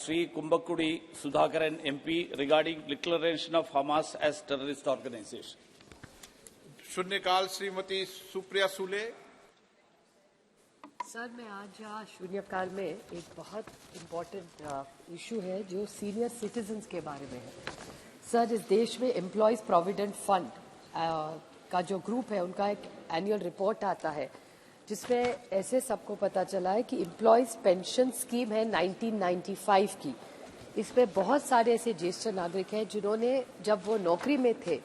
Sri Kumbakudi Sudhakaran MP regarding declaration of Hamas as terrorist organization. शून्यकाल Shrimati Supriya Sule. Sir, मैं आज शून्यकाल में एक बहुत इम्पोर्टेंट इशू है जो सीनियर सिटीजन्स के बारे में है। सर, इस देश में एम्प्लॉयज प्रोविडेंट फंड का जो ग्रुप है उनका एक एनुअल रिपोर्ट आता है जिसमें ऐसे सबको पता चला है कि एम्प्लॉयज पेंशन स्कीम है 1995 की। इसमें बहुत सारे ऐसे ज्येष्ठ नागरिक हैं जिन्होंने जब वो नौकरी में थे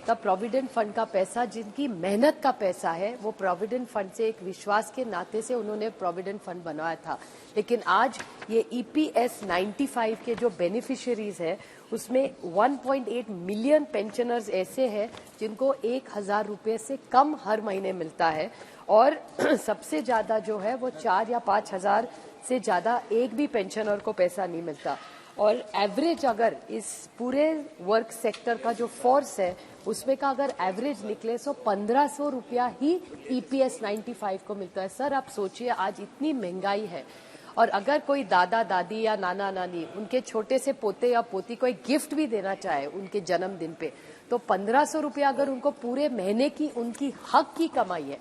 तब प्रोविडेंट फंड का पैसा, जिनकी मेहनत का पैसा है, वो प्रोविडेंट फंड से एक विश्वास के नाते से उन्होंने प्रोविडेंट फंड बनाया था। लेकिन आज ये EPS 95 के जो बेनिफिशियरीज है उसमें 1.8 मिलियन पेंशनर्स ऐसे हैं जिनको 1,000 रुपये से कम हर महीने मिलता है और सबसे ज्यादा जो है वो 4 या 5,000 से ज्यादा एक भी पेंशनर को पैसा नहीं मिलता। और एवरेज अगर इस पूरे वर्क सेक्टर का जो फोर्स है उसमें का अगर एवरेज निकले तो 1,500 रुपया ही EPS 95 को मिलता है। सर, आप सोचिए, आज इतनी महंगाई है और अगर कोई दादा दादी या नाना नानी उनके छोटे से पोते या पोती को एक गिफ्ट भी देना चाहे उनके जन्मदिन पे, तो 1,500 रुपया अगर उनको पूरे महीने की उनकी हक की कमाई है,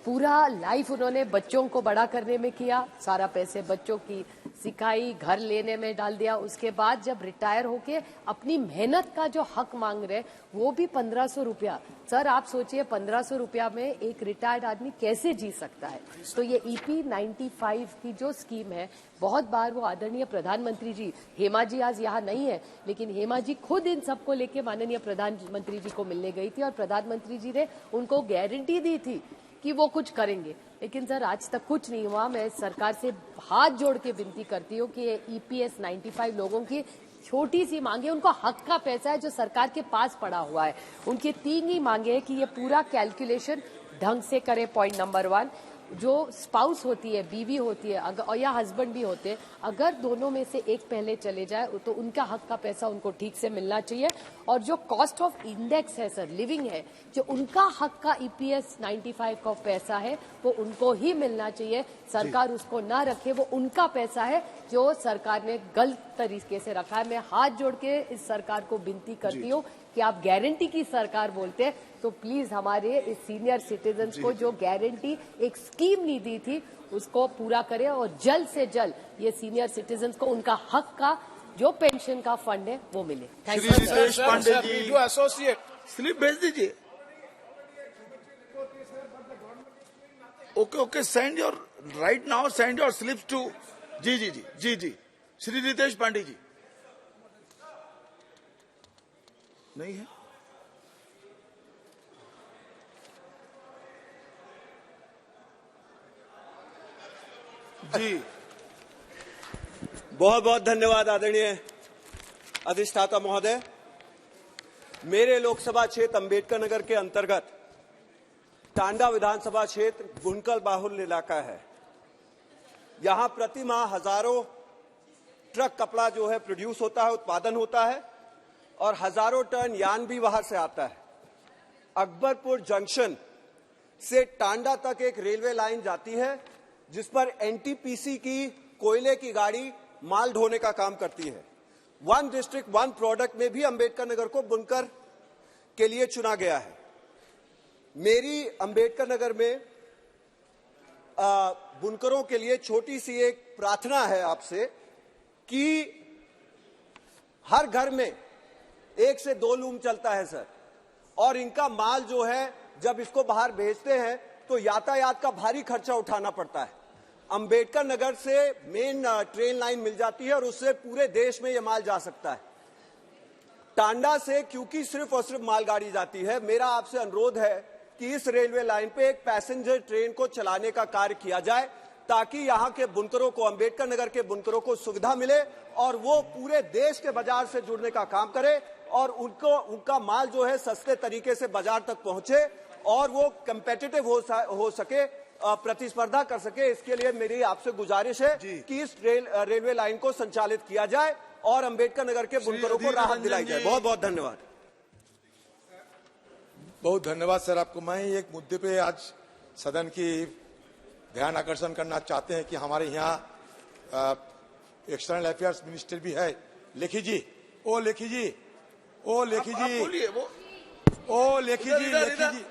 पूरा लाइफ उन्होंने बच्चों को बड़ा करने में किया, सारा पैसे बच्चों की सिखाई, घर लेने में डाल दिया, उसके बाद जब रिटायर होके अपनी मेहनत का जो हक मांग रहे वो भी 1,500 रुपया। सर, आप सोचिए 1,500 रुपया में एक रिटायर्ड आदमी कैसे जी सकता है। तो ये EP 95 की जो स्कीम है, बहुत बार वो आदरणीय प्रधानमंत्री जी, हेमा जी आज यहाँ नहीं है, लेकिन हेमा जी खुद इन सबको लेके माननीय प्रधानमंत्री जी को मिलने गई थी और प्रधानमंत्री जी ने उनको गारंटी दी थी कि वो कुछ करेंगे। लेकिन सर, आज तक कुछ नहीं हुआ। मैं सरकार से हाथ जोड़ के विनती करती हूँ कि EPS 95 लोगों की छोटी सी मांगे, उनको हक का पैसा है जो सरकार के पास पड़ा हुआ है, उनकी 3 ही मांगे है कि ये पूरा कैलकुलेशन ढंग से करे। पॉइंट नंबर 1, जो स्पाउस होती है, बीवी होती है अगर या हस्बैंड भी होते हैं, अगर दोनों में से एक पहले चले जाए तो उनका हक का पैसा उनको ठीक से मिलना चाहिए। और जो कॉस्ट ऑफ इंडेक्स है सर, लिविंग है, जो उनका हक का EPS 95 का पैसा है वो उनको ही मिलना चाहिए। सरकार उसको ना रखे, वो उनका पैसा है जो सरकार ने गलत तरीके से रखा है। मैं हाथ जोड़ के इस सरकार को विनती करती हूँ कि आप गारंटी की सरकार बोलते हैं तो प्लीज हमारे इस सीनियर सिटीजन्स को जो गारंटी एक स्कीम नहीं दी थी उसको पूरा करें और जल्द से जल्द ये सीनियर सिटीजन्स को उनका हक का जो पेंशन का फंड है वो मिले। Thank you. Ritesh Pandey ji, associate slip भेज दीजिए। Okay, send your right now, send your slips to जी श्री रितेश पांडे जी। नहीं है जी। बहुत बहुत धन्यवाद आदरणीय अधिष्ठाता महोदय। मेरे लोकसभा क्षेत्र अंबेडकर नगर के अंतर्गत टांडा विधानसभा क्षेत्र बुनकल बाहुल्य इलाका है। यहां प्रति माह हजारों ट्रक कपड़ा जो है प्रोड्यूस होता है, उत्पादन होता है और हजारों टन यान भी बाहर से आता है। अकबरपुर जंक्शन से टांडा तक एक रेलवे लाइन जाती है जिस पर NTPC की कोयले की गाड़ी माल ढोने का काम करती है। 1 डिस्ट्रिक्ट 1 प्रोडक्ट में भी अंबेडकर नगर को बुनकर के लिए चुना गया है। मेरी अंबेडकर नगर में बुनकरों के लिए छोटी सी एक प्रार्थना है आपसे कि हर घर में 1 से 2 लूम चलता है सर, और इनका माल जो है जब इसको बाहर भेजते हैं तो यातायात का भारी खर्चा उठाना पड़ता है। अंबेडकर नगर से मेन ट्रेन लाइन मिल जाती है और उससे पूरे देश में यह माल जा सकता है। टांडा से क्योंकि सिर्फ और सिर्फ मालगाड़ी जाती है, मेरा आपसे अनुरोध है कि इस रेलवे लाइन पे एक पैसेंजर ट्रेन को चलाने का कार्य किया जाए ताकि यहाँ के बुनकरों को, अंबेडकर नगर के बुनकरों को सुविधा मिले और वो पूरे देश के बाजार से जुड़ने का काम करे और उनका माल जो है सस्ते तरीके से बाजार तक पहुंचे और वो कंपेटिटिव हो सके, प्रतिस्पर्धा कर सके। इसके लिए मेरी आपसे गुजारिश है कि इस रेलवे लाइन को संचालित किया जाए और अंबेडकर नगर के बुनकरों को राहत दिलाई जाए। बहुत बहुत धन्यवाद। बहुत धन्यवाद सर आपको। मैं एक मुद्दे पे आज सदन की ध्यान आकर्षण करना चाहते हैं कि हमारे यहाँ एक्सटर्नल अफेयर्स मिनिस्टर भी है। लेखी जी, ओ लेखी जी, ओ लेखी आप जी, बोलिए वो, ओ लेखी जी, इधर, लेखी जी,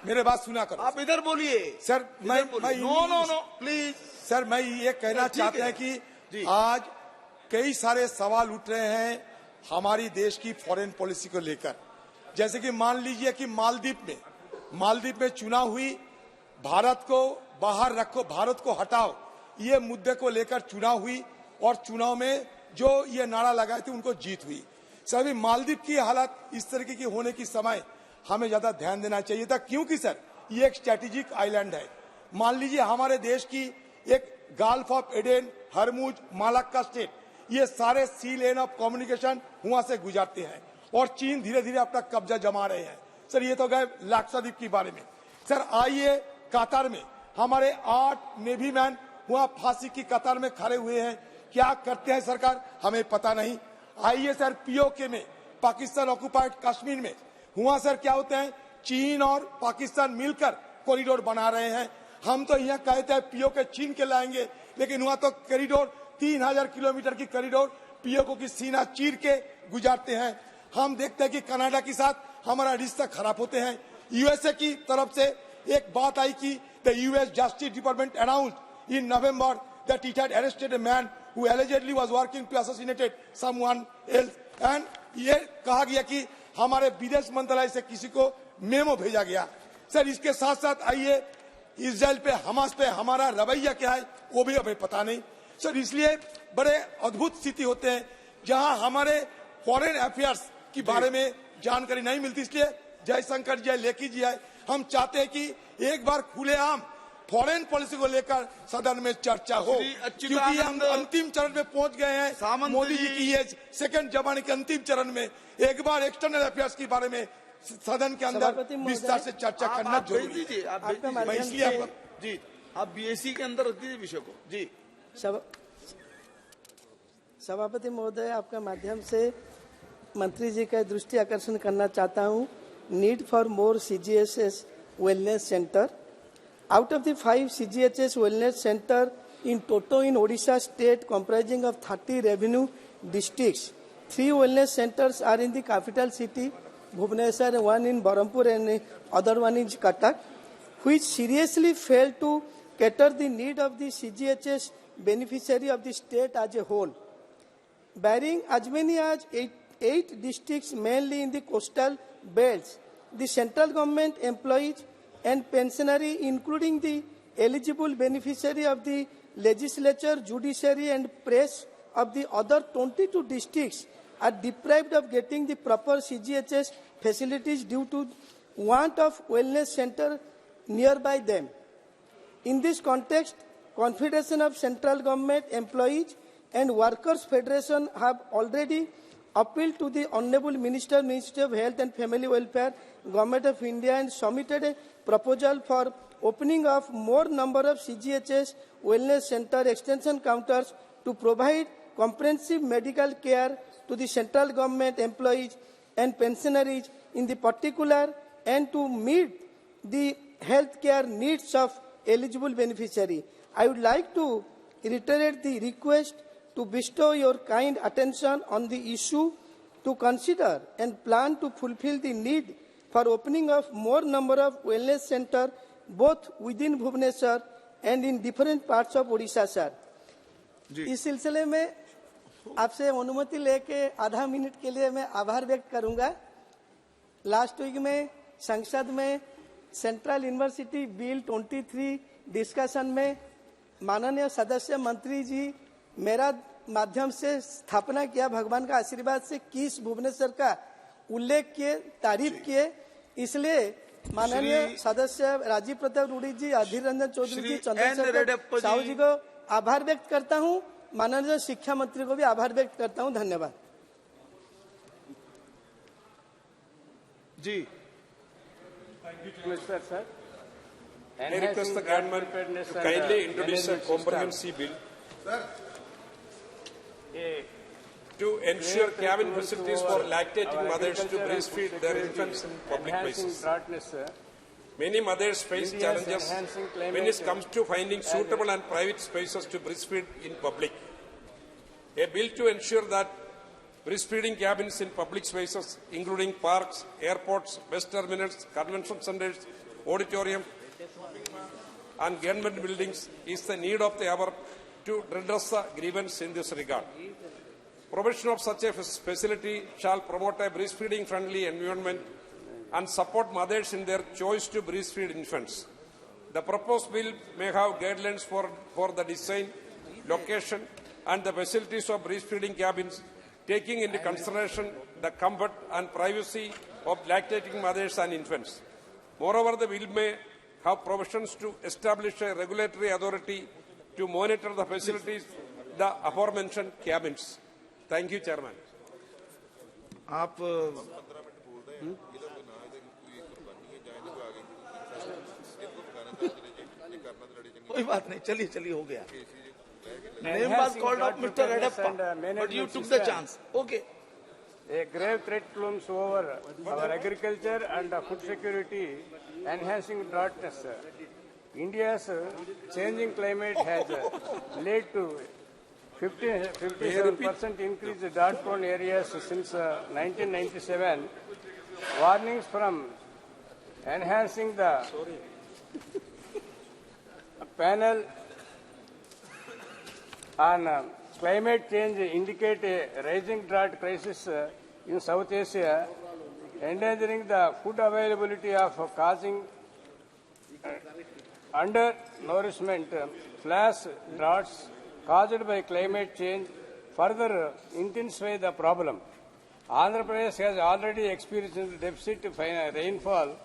मेरे बात सुना करो आप इधर बोलिए सर। मैं no no no please sir, मैं ये कहना ठीक चाहते है। हैं कि जी। आज कई सारे सवाल उठ रहे हैं हमारी देश की फॉरेन पॉलिसी को लेकर। जैसे कि मान लीजिए कि मालदीव में चुनाव हुई, भारत को बाहर रखो, भारत को हटाओ, ये मुद्दे को लेकर चुनाव हुई और चुनाव में जो ये नारा लगाए थे उनको जीत हुई। सर, अभी मालदीव की हालत इस तरीके की होने की समय हमें ज्यादा ध्यान देना चाहिए था, क्योंकि सर ये एक स्ट्रेटेजिक आइलैंड है। मान लीजिए हमारे देश की एक गल्फ ऑफ एडेन, हरमुज, मालाक्का स्टेट, ये सारे सी लेन ऑफ कम्युनिकेशन वहां से गुजरते हैं और चीन धीरे धीरे अपना कब्जा जमा रहे हैं। सर, ये तो गए लाक्षाद्वीप के बारे में। सर, आइए कतार में हमारे 8 नेवी मैन वहां फांसी की कतार में खड़े हुए हैं, क्या करते हैं सरकार हमें पता नहीं। आइए सर, पीओके में, पाकिस्तान ऑक्युपाइड कश्मीर में, वहां सर क्या होते हैं, चीन और पाकिस्तान मिलकर कॉरिडोर बना रहे हैं। हम तो यहाँ कहते हैं पीओके चीन के लाएंगे, लेकिन वहां तो कॉरिडोर 3000 किलोमीटर की कॉरिडोर पीओके की सीना चीर के गुजारते हैं। हम देखते हैं कि कनाडा के साथ हमारा रिश्ता खराब होते हैं। यूएसए की तरफ से एक बात आई कि the US justice department announced in November that it had arrested a man who allegedly was working to assassinate someone else, and ये कहा गया कि हमारे विदेश मंत्रालय से किसी को मेमो भेजा गया। सर, इसके साथ साथ आइए इजराइल पे, हमास पे हमारा रवैया क्या है वो भी हमें पता नहीं। सर, इसलिए बड़े अद्भुत स्थिति होते हैं जहां हमारे फॉरेन अफेयर्स के बारे में जानकारी नहीं मिलती। इसलिए जयशंकर जी, लेखी जी है, हम चाहते हैं कि एक बार खुलेआम फॉरेन पॉलिसी को लेकर सदन में चर्चा हो, क्योंकि हम अंतिम चरण में पहुंच गए हैं। मोदी जी की ये सेकंड जमाने के अंतिम चरण में एक बार एक्सटर्नल अफेयर्स के बारे में सदन के अंदर विस्तार से चर्चा करना जरूरी है। मैं इसलिए जी, आप बीएससी के अंदर रख दीजिए विषय को। जी, सभापति महोदय, आपका माध्यम से मंत्री जी का दृष्टि आकर्षण करना चाहता हूं। Need for more CGHS wellness centre. Out of the 5 CGHS wellness center in toto in Odisha state comprising of 30 revenue districts, 3 wellness centers are in the capital city Bhubaneswar, 1 in Berhampur and other one in Cuttack, which seriously failed to cater the need of the CGHS beneficiary of the state as a whole. Bearing as many as 8 districts mainly in the coastal belts, the central government employees and pensionary, including the eligible beneficiary of the legislature, judiciary and press of the other 22 districts, are deprived of getting the proper CGHS facilities due to want of wellness center nearby them. In this context, Confederation of Central Government Employees and Workers Federation have already appealed to the Honorable Ministry of Health and Family Welfare, Government of India, and submitted a proposal for opening of more number of CGHS wellness center extension counters to provide comprehensive medical care to the central government employees and pensionaries in the particular, and to meet the health care needs of eligible beneficiary. I would like to reiterate the request to bestow your kind attention on the issue, to consider and plan to fulfill the need for opening of more number of wellness center both within Bhubaneswar and in different parts of Odisha, sir. इस सिलसिले में आपसे अनुमति लेके आधा minute के लिए मैं आभार व्यक्त करूंगा। लास्ट वीक में संसद में सेंट्रल यूनिवर्सिटी बिल 23 डिस्कशन में माननीय सदस्य मंत्री जी मेरा माध्यम से स्थापना किया, भगवान का आशीर्वाद से किस भुवनेश्वर का उल्लेख किए, तारीफ किए। इसलिए माननीय सदस्य राजीव प्रताप रूडी जी, अधीर रंजन चौधरी जी, चंद्रशेखर साहू जी को आभार व्यक्त करता हूं। माननीय शिक्षा मंत्री को भी आभार व्यक्त करता हूं। धन्यवाद जी। Sir. I request the government to kindly introduce a comprehensive bill to ensure cabin facilities for lactating mothers to breastfeed their infants in public places. Many mothers face challenges when it comes to finding suitable and private spaces to breastfeed in public. A bill to ensure that breastfeeding cabins in public spaces, including parks, airports, bus terminals, convention centers, auditoriums, and government buildings, is the need of the hour to redress the grievance in this regard. Provision of such a facility shall promote a breastfeeding-friendly environment and support mothers in their choice to breastfeed infants. The proposed bill may have guidelines for the design, location, and the facilities of breastfeeding cabins, taking into consideration the comfort and privacy of lactating mothers and infants. Moreover, the bill may have provisions to establish a regulatory authority to monitor the facilities, the aforementioned cabins. Thank you, Chairman. आप कोई बात नहीं, चलिए चलिए हो गया. Name was called out, Mr. Redappa, but you took the chance. Okay. A grave threat looms over our agriculture and food security, enhancing droughtless. India's changing climate has led to 57% increase in drought-prone areas since 1997. Warnings from enhancing the panel on climate change indicate a rising drought crisis in South Asia, endangering the food availability of causing undernourishment. Flash droughts caused by climate change further intensify the problem. Andhra Pradesh has already experienced deficit rainfall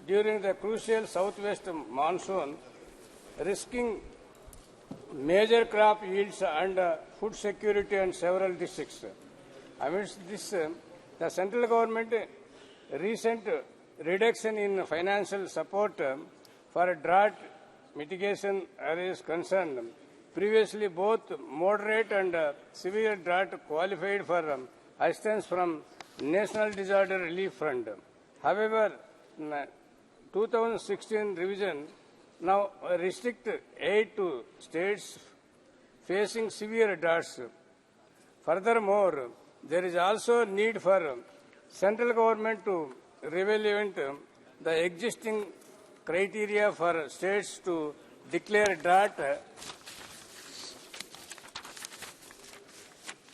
during the crucial southwest monsoon, risking major crop yields and food security in several districts. Amidst this, the central government recent reduction in financial support for drought mitigation is concerned. Previously, both moderate and severe drought qualified for assistance from National Disaster Relief Fund. However, 2016 revision now restrict aid to states facing severe droughts. Furthermore, there is also need for central government to reevaluate the existing criteria for states to declare drought,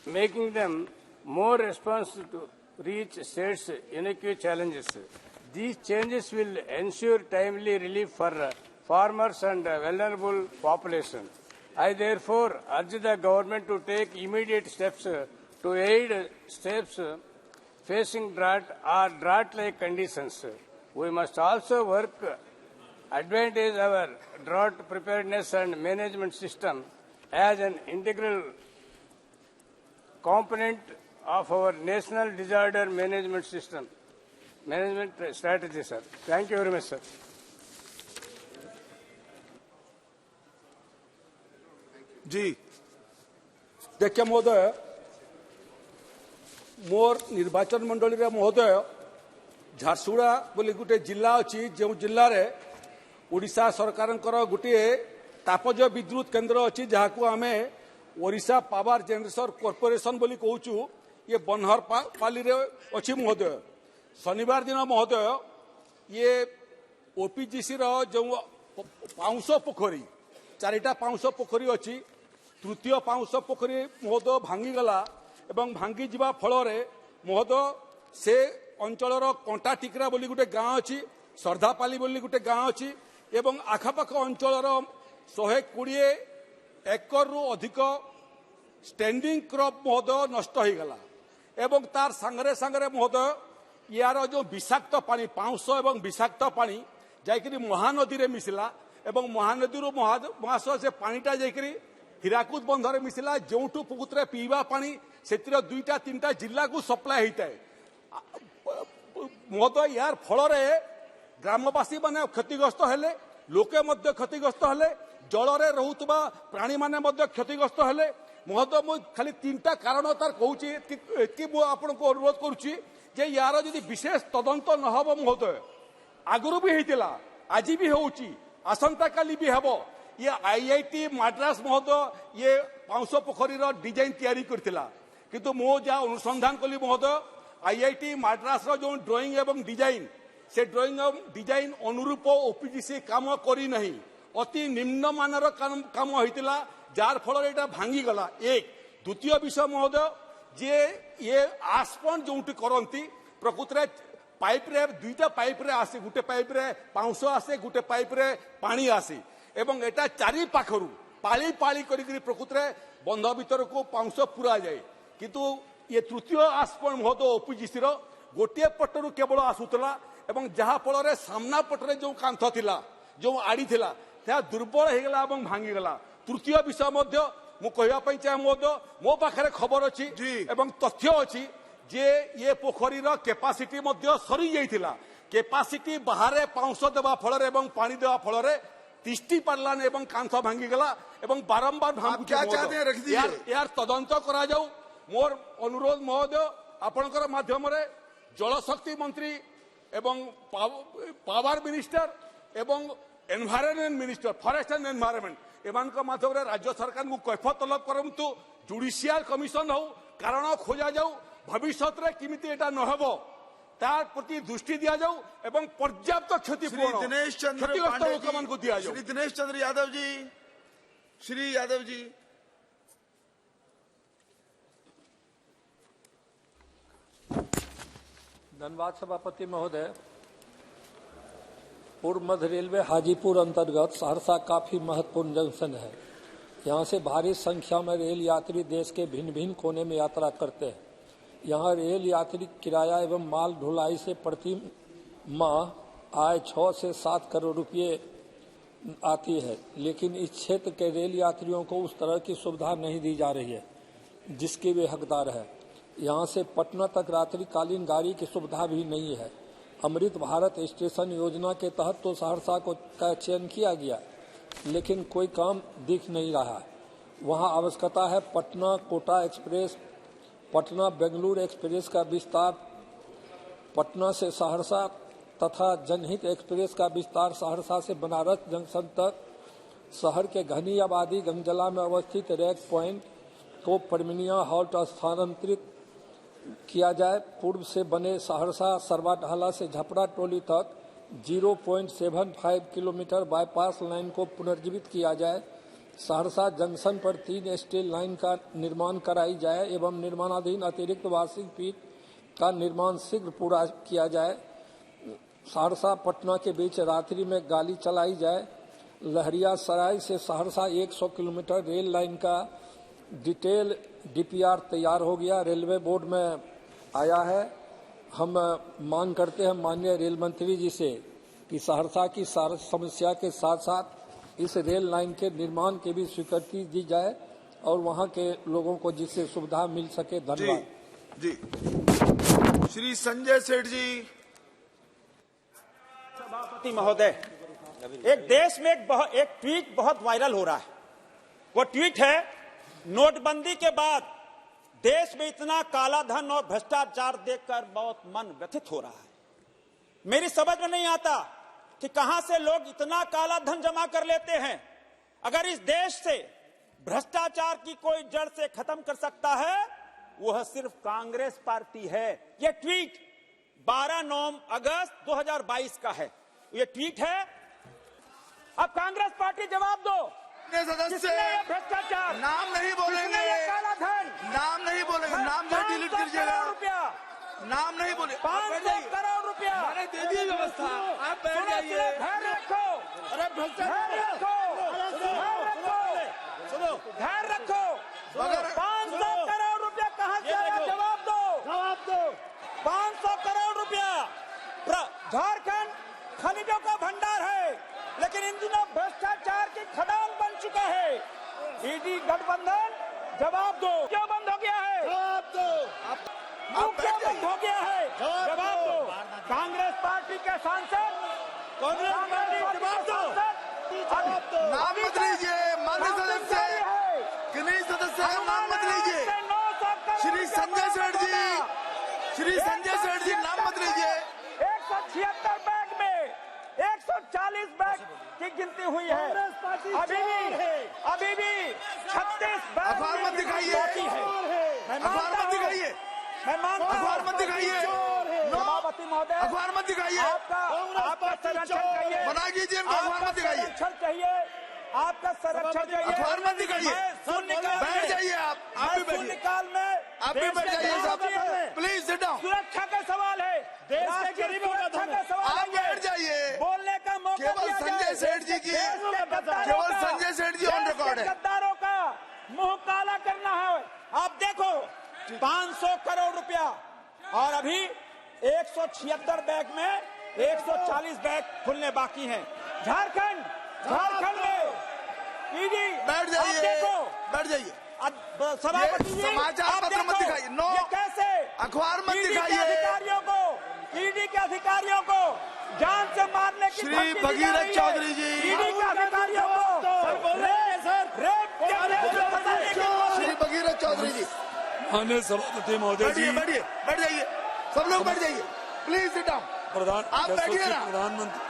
making them more responsive to reach states' unique challenges. These changes will ensure timely relief for farmers and vulnerable population. I therefore urge the government to take immediate steps to aid states facing drought or drought-like conditions. We must also work advantage our drought preparedness and management system as an integral component of our national disaster management system, management strategy, sir. Thank you very much, sir. जी देखिए महोदय, मोर निर्वाचन मंडली रे महोदय झारसुगुड़ा बोली गोटे जिला अच्छी जो जिले में ओडिशा सरकार गोटे तापज विद्युत केन्द्र अच्छी जहाँ को आम ओडिशा पावर जनरेशन कॉर्पोरेशन बोली कहूँ. ये बनहर पाली रे अच्छी महोदय. शनिवार दिन महोदय ये ओपीजीसी रो जो पाउंस पोखरी चारिटा पाउंस पोखरी अच्छी, तृतीय पाउंस पोखरी महोदय भांगीगला एवं भांगी जीवा फल महोदय से अंचलर कंटा टिकरा बोली गोटे गाँ अच्छी, श्रद्धापाली बोली गोटे गाँ अच्छी एवं आखपाख अंचलर 120 एकर रु अधिक स्टैंडिंग क्रॉप महोदय नष्ट हो गला एवं तार सांगरे सांगरे महोदय यार जो विषाक्त पानी पाउंस एवं विषाक्त पानी जाकरी महानदी रे मिसिला एवं महानदी महाशय से पानीटा जाकरी हीराकुद बंधरे मिसिला जोठू पुकुतरे पीवा पानी से 2-3 जिला को सप्लाय होता है महोदय. यार फल ग्रामवासी माने क्षतिग्रस्त हेले, लोके मध्य क्षतिग्रस्त हेले, जल रे रहुतबा प्राणी माने मध्य क्षतिग्रस्त हेले. महोदय मु खाली 3टा कारण तार कहूची कि मु आपनको अनुरोध करूची जे यार यदि विशेष तदंत न हबो महोदय, आगुरु भी हेतिला, आज भी होउची, आसंता काली भी हबो. ये आईआईटी मद्रास महोदय ये पाउंस पोखरी डिजाइन तैयारी करथिला किंतु मो जा अनुसंधान कली महोदय आईआईटी मद्रास जो ड्राइंग एवं डिजाइन से ड्राइंग एवं डिजाइन अनुरूप ओपीजीसी काम करी नहीं अति निम्न मानर काम होइतिला जार फल एटा भांगी गला एक द्वितीय विषय महोदय जे ये आस्पन जोंटी करंती प्रकृत रे पाइप रे दुईटा पाइप रे आसे गुटे पाइप रे पाउंस आसे गुटे पाइप रे पानी आसे एवं एटा चारि पाखरु पाली पाली करी प्रकृत रे बंध भीतर को पाउंस पूरा जाए किंतु ये तृतीय आस्पन महोदय ओपीजीसी रो गोटे पटरु केवल आसुतला एवं जहा फल रे सामना पटरे जो कांथ थिला जो आड़ी थिला त्या दुर्बल हे गला एवं भांगी गला तृतीय विषय मध्य मु कहया पई चाहे मो पाखरे खबर अछि एवं तथ्य अछि जे ये पोखरी रो कैपेसिटी मध्य सरी जाइथिला कैपेसिटी बाहरे पाउंस देबा फल रे एवं पानी देबा फल रे तिष्टि पारलान एवं कांथ भांगी गला एवं बारंबार भांगी क्या चाहते हैं रख दीजिए यार तदंत करा जाऊ मोर अनुरोध महोदय आपनकर माध्यम रे जल शक्ति मंत्री एवं पावर मिनिस्टर एवं environment minister forest and environment एमान माध्यम रे राज्य सरकार को कैफत तलब करंतु जुडिशियल कमिशन हो कारण खोजा जाऊ भविष्य रे किमिति एटा न हबो तार प्रति दृष्टि दिया जाऊ एवं पर्याप्त क्षतिपूर्ण दिनेश चंद्र क्षतिग्रस्त को दिया जाऊ। श्री दिनेश चंद्र यादव जी, श्री यादव जी। धन्यवाद सभापति महोदय। पूर्व मध्य रेलवे हाजीपुर अंतर्गत सहरसा काफी महत्वपूर्ण जंक्शन है। यहाँ से भारी संख्या में रेल यात्री देश के भिन्न भिन्न कोने में यात्रा करते हैं। यहाँ रेल यात्री किराया एवं माल ढुलाई से प्रति माह आय 6 से 7 करोड़ रुपये आती है, लेकिन इस क्षेत्र के रेल यात्रियों को उस तरह की सुविधा नहीं दी जा रही है जिसके वे हकदार है। यहाँ से पटना तक रात्रिकालीन गाड़ी की सुविधा भी नहीं है। अमृत भारत स्टेशन योजना के तहत तो सहरसा का चयन किया गया, लेकिन कोई काम दिख नहीं रहा। वहाँ आवश्यकता है पटना कोटा एक्सप्रेस, पटना बेंगलुरु एक्सप्रेस का विस्तार, पटना से सहरसा तथा जनहित एक्सप्रेस का विस्तार सहरसा से बनारस जंक्शन तक। शहर के घनी आबादी गंगजला में अवस्थित रैक पॉइंट को परमिनिया हॉल्ट स्थानांतरित किया जाए। पूर्व से बने सहरसा सरवाढाला से झपड़ा टोली तक 0.75 किलोमीटर बाईपास लाइन को पुनर्जीवित किया जाए। सहरसा जंक्शन पर 3 स्टील लाइन का निर्माण कराई जाए एवं निर्माणाधीन अतिरिक्त वार्षिक पीठ का निर्माण शीघ्र पूरा किया जाए। सहरसा पटना के बीच रात्रि में गाड़ी चलाई जाए। लहरिया सराय से सहरसा 100 किलोमीटर रेल लाइन का डिटेल डीपीआर तैयार हो गया, रेलवे बोर्ड में आया है। हम मांग करते हैं माननीय रेल मंत्री जी से कि सहरसा की समस्या के साथ साथ इस रेल लाइन के निर्माण की भी स्वीकृति दी जाए और वहां के लोगों को जिससे सुविधा मिल सके। धन्यवाद जी। श्री संजय सेठ जी। सभापति महोदय, एक देश में एक ट्वीट बहुत वायरल हो रहा है। वो ट्वीट है, नोटबंदी के बाद देश में इतना काला धन और भ्रष्टाचार देखकर बहुत मन व्यथित हो रहा है। मेरी समझ में नहीं आता कि कहां से लोग इतना काला धन जमा कर लेते हैं। अगर इस देश से भ्रष्टाचार की कोई जड़ से खत्म कर सकता है, वह सिर्फ कांग्रेस पार्टी है। यह ट्वीट 12 अगस्त 2022 का है। यह ट्वीट है। अब कांग्रेस पार्टी जवाब दो, सदस्य भ्रष्टाचार नाम नहीं बोलेंगे, काला धन नाम नहीं बोलेंगे, नाम जो डिलीट कीजिएगा, नाम नहीं बोले। 500 करोड़ रुपया मैंने दे दी व्यवस्था, आप बैठ जाइए। ध्यान रखो, अरे भ्रष्टाचार ध्यान रखो। 500 करोड़ रुपया कहां से आया? जवाब दो। 500 करोड़ रुपया झारखंड खनिजों का भंडार है, लेकिन इन दिनों भ्रष्टाचार की खदान बन चुका है। ईडी गठबंधन, जवाब दो। क्यों बंद हो गया है? जवाब दो। क्यों बंद हो गया है? जवाब दो। कांग्रेस पार्टी के सांसद, जवाब दो। नाम मत लीजिए, माननीय सदस्य, किन्हीं सदस्य का नाम मत लीजिए। श्री संजय सेठ जी, श्री संजय सेठ जी, नाम मत लीजिए। 176 बैग में 140 बैग की गिनती हुई है, अभी भी 36 अखबार मत दिखाइए, अखबार मत दिखाइए, मैं मानता हूं अखबार मत दिखाइए, सभापति महोदय, अखबार मत दिखाइए, आपका संरक्षण चाहिए, बना कीजिए, अखबार मत दिखाइए, संरक्षण चाहिए, आपका संरक्षण चाहिए, अखबार मत दिखाइए, बैठ जाइए, आप भी बैठिए, आप भी बैठ जाइए साहब, प्लीज सिट डाउन। सुरक्षा का सवाल है, देश के गरीबों का सवाल है, आप बैठ जाइए, बोलने का मौका केवल संजय सेठ जी की, केवल संजय सेठ जी ऑन रिकॉर्ड है। गद्दारों का मुंह काला करना है। आप देखो 500 करोड़ रुपया और अभी 176 बैंक में 140 बैंक खुलने बाकी हैं। झारखंड में ईडी, बैठ जाइए, देखो, बैठ जाइए, सभापति जी, समाचार पत्र मत दिखाइए, नो, कैसे अखबार मत दिखाइए, ईडी के अधिकारियों को जान से मारने की श्री भगीरथ चौधरी जी, ईडी के अधिकारियों को श्री भगीरथ चौधरी जी, माननीय सभापति महोदय जी, बैठिए, बैठ जाइए, सब लोग बैठ जाइए, प्लीज सिट डाउन, आप बैठिए ना, प्रधानमंत्री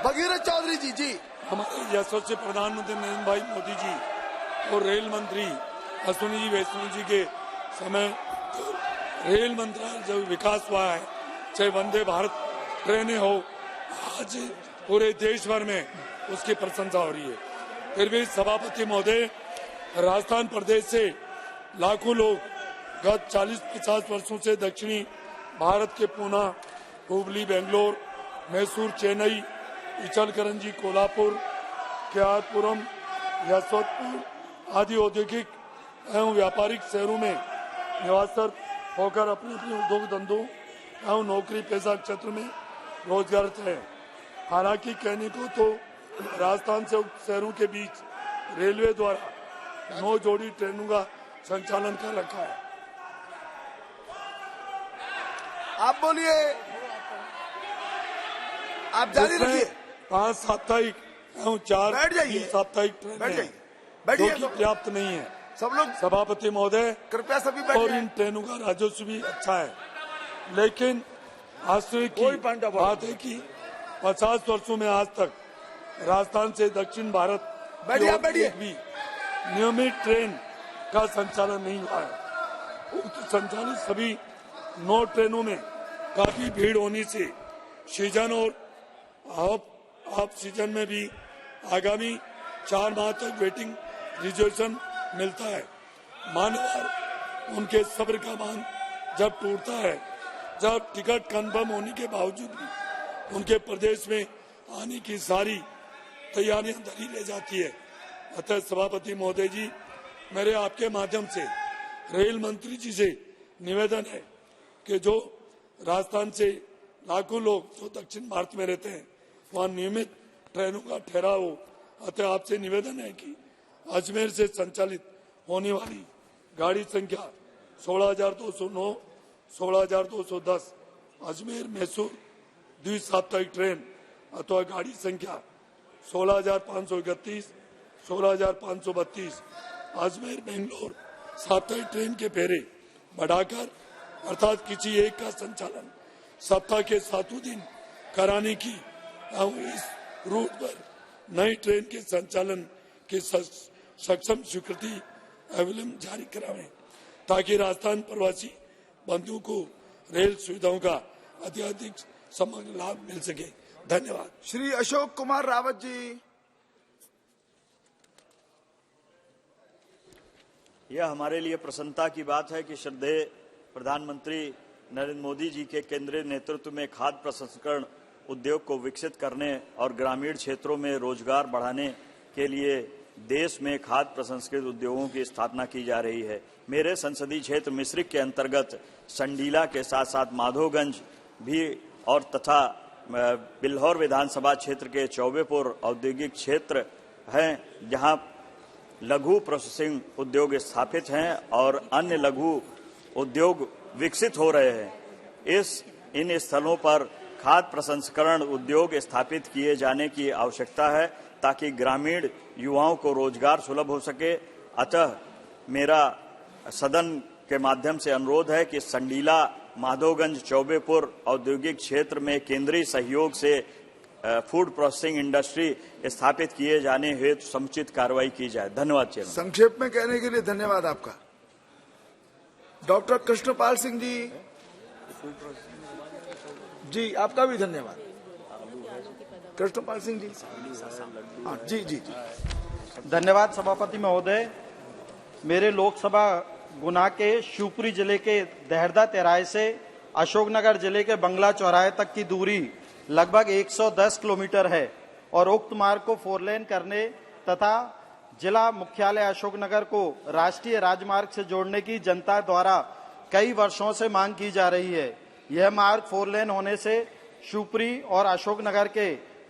भगीरथ चौधरी जी, जी हमारे यशस्वी प्रधानमंत्री नरेंद्र भाई मोदी जी और रेल मंत्री अश्विनी जी वैष्णव जी के समय रेल मंत्रालय जो विकास हुआ है, चाहे वंदे भारत ट्रेनें हो, आज पूरे देश भर में उसकी प्रशंसा हो रही है। फिर भी सभापति महोदय, राजस्थान प्रदेश से लाखों लोग गत 40-50 वर्षों से दक्षिणी भारत के पूना, हुबली, बेंगलोर, मैसूर, चेन्नई, इचलकरंजी, कोल्हापुर, केआरपुरम, यशवंतपुर आदि औद्योगिक एवं व्यापारिक शहरों में निवासरत होकर अपने अपने उद्योग धंधों एवं नौकरी पेशा क्षेत्र में रोजगाररत है। हालांकि कहने को तो राजस्थान से शहरों के बीच रेलवे द्वारा 9 जोड़ी ट्रेनों का संचालन कर रखा है। आप बोलिए, आप जारी रखिए, 5 साप्ताहिक एवं 4 बैठ जाइए, साप्ताहिक बैठ ट्रेनें जाइए, बैठिए, जो कि पर्याप्त नहीं है। सब लोग सभापति महोदय, कृपया सभी और बैठिए, इन ट्रेनों का राजस्व भी अच्छा है, लेकिन आश्चर्य की बात है कि 50 वर्षों में आज तक राजस्थान से दक्षिण भारत की ओर एक भी नियमित ट्रेन का संचालन नहीं हुआ है। उक्त संचालित सभी 9 ट्रेनों में काफी भीड़ होने से सीजन और ऑफ सीजन में भी आगामी 4 माह तक वेटिंग रिजर्वेशन मिलता है। मान्यवर उनके सब्र का मान जब टूटता है, जब टिकट कंफर्म होने के बावजूद भी उनके प्रदेश में आने की सारी तैयारियां धरी ले जाती है। अतः सभापति महोदय जी, मेरे आपके माध्यम से रेल मंत्री जी से निवेदन है कि जो राजस्थान से लाखों लोग जो दक्षिण भारत में रहते हैं वहाँ नियमित ट्रेनों का ठहराव हो। अतः आपसे निवेदन है कि अजमेर से संचालित होने वाली गाड़ी संख्या 16,209, 16,210 अजमेर मैसूर द्विसाप्ताहिक ट्रेन अथवा गाड़ी संख्या 16,531, 16,532 अजमेर बेंगलोर साप्ताहिक ट्रेन के फेरे बढ़ाकर अर्थात किसी एक का संचालन सप्ताह के 7 दिन कराने की एवं इस रूट पर नई ट्रेन के संचालन की सक्षम स्वीकृति अविलंब जारी करावें ताकि राजस्थान प्रवासी बंधुओं को रेल सुविधाओं का अत्यधिक समग्र लाभ मिल सके। धन्यवाद। श्री अशोक कुमार रावत जी। यह हमारे लिए प्रसन्नता की बात है कि श्रद्धेय प्रधानमंत्री नरेंद्र मोदी जी के केंद्रीय नेतृत्व में खाद्य प्रसंस्करण उद्योग को विकसित करने और ग्रामीण क्षेत्रों में रोजगार बढ़ाने के लिए देश में खाद्य प्रसंस्कृत उद्योगों की स्थापना की जा रही है। मेरे संसदीय क्षेत्र मिश्रिक के अंतर्गत संडीला के साथ साथ माधोगंज भी और तथा बिल्हौर विधानसभा क्षेत्र के चौबेपुर औद्योगिक क्षेत्र हैं, जहां लघु प्रोसेसिंग उद्योग स्थापित हैं और अन्य लघु उद्योग विकसित हो रहे हैं। इन स्थलों पर खाद्य प्रसंस्करण उद्योग स्थापित किए जाने की आवश्यकता है ताकि ग्रामीण युवाओं को रोजगार सुलभ हो सके। अतः मेरा सदन के माध्यम से अनुरोध है कि संडीला, माधोगंज, चौबेपुर औद्योगिक क्षेत्र में केंद्रीय सहयोग से फूड प्रोसेसिंग इंडस्ट्री स्थापित किए जाने हेतु समुचित कार्रवाई की जाए। धन्यवाद चेयरमैन। संक्षेप में कहने के लिए धन्यवाद आपका। डॉक्टर कृष्णपाल सिंह जी आपका भी धन्यवाद। कृष्णपाल सिंह जी जी धन्यवाद सभापति महोदय। मेरे लोकसभा गुना के शिवपुरी जिले के दहरदा तेराए से अशोकनगर जिले के बंगला चौराहे तक की दूरी लगभग 110 किलोमीटर है और उक्त मार्ग को 4 लेन करने तथा जिला मुख्यालय अशोकनगर को राष्ट्रीय राजमार्ग से जोड़ने की जनता द्वारा कई वर्षों से मांग की जा रही है। यह मार्ग 4 लेन होने से शिवपुरी और अशोकनगर के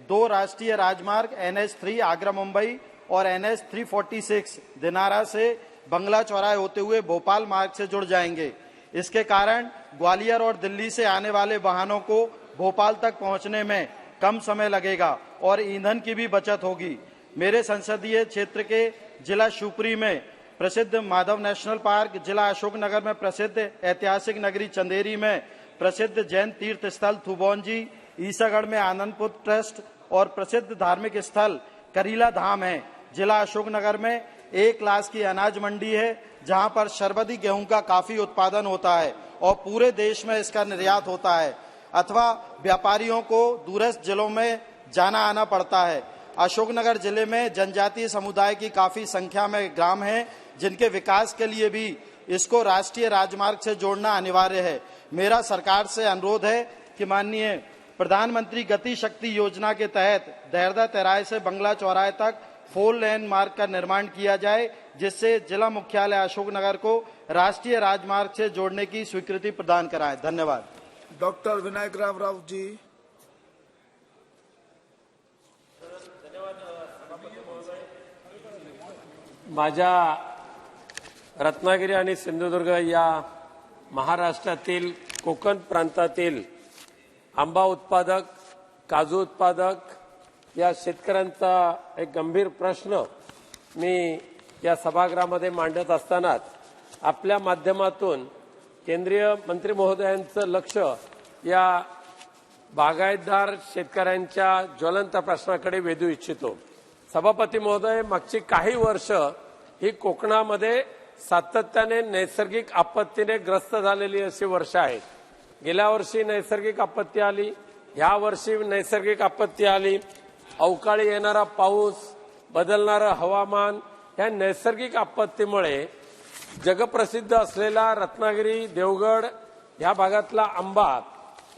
2 राष्ट्रीय राजमार्ग NH3 आगरा मुंबई और NH 346 दिनारा से बंगला चौराहे होते हुए भोपाल मार्ग से जुड़ जाएंगे। इसके कारण ग्वालियर और दिल्ली से आने वाले वाहनों को भोपाल तक पहुंचने में कम समय लगेगा और ईंधन की भी बचत होगी। मेरे संसदीय क्षेत्र के जिला शिवपुरी में प्रसिद्ध माधव नेशनल पार्क, जिला अशोकनगर में प्रसिद्ध ऐतिहासिक नगरी चंदेरी में प्रसिद्ध जैन तीर्थ स्थल थुबौंजी, ईसागढ़ में आनंदपुर ट्रस्ट और प्रसिद्ध धार्मिक स्थल करीला धाम है। जिला अशोकनगर में 1 लाख की अनाज मंडी है जहां पर शरबती गेहूं का काफी उत्पादन होता है और पूरे देश में इसका निर्यात होता है अथवा व्यापारियों को दूरस्थ जिलों में जाना आना पड़ता है। अशोकनगर जिले में जनजातीय समुदाय की काफी संख्या में ग्राम हैं जिनके विकास के लिए भी इसको राष्ट्रीय राजमार्ग से जोड़ना अनिवार्य है। मेरा सरकार से अनुरोध है कि माननीय प्रधानमंत्री गति शक्ति योजना के तहत दहरदा तेराए से बंगला चौराहे तक 4 लेन मार्ग का निर्माण किया जाए जिससे जिला मुख्यालय अशोकनगर को राष्ट्रीय राजमार्ग से जोड़ने की स्वीकृति प्रदान कराएं। धन्यवाद। डॉक्टर विनायक राव जी। माझ्या रत्नागिरी आणि सिंधुदुर्ग या महाराष्ट्रातील कोकण प्रांतातील आंबा उत्पादक, काजू उत्पादक या शेतकऱ्यांचा एक गंभीर प्रश्न मी या सभागृहामध्ये मांडत असतानाच आपल्या माध्यमातून केंद्रीय मंत्री महोदयांचं लक्ष या बागायतदार शेतकऱ्यांच्या ज्वलंत प्रश्नाकडे वेधू इच्छितो। सभापती महोदय, मागची काही वर्ष ही कोकणामध्ये सातत्याने नैसर्गिक आपत्तीने ग्रस्त झालेली अशी वर्ष आहेत। गेल्या वर्षी नैसर्गिक आपत्ती आली, या वर्षी नैसर्गिक आपत्ती आली, अवकाळी येणारा पाऊस, बदलणारं हवामान, या नैसर्गिक आपत्तीमुळे जगप्रसिद्ध असलेला रत्नागिरी, देवगड या भागातला आंबा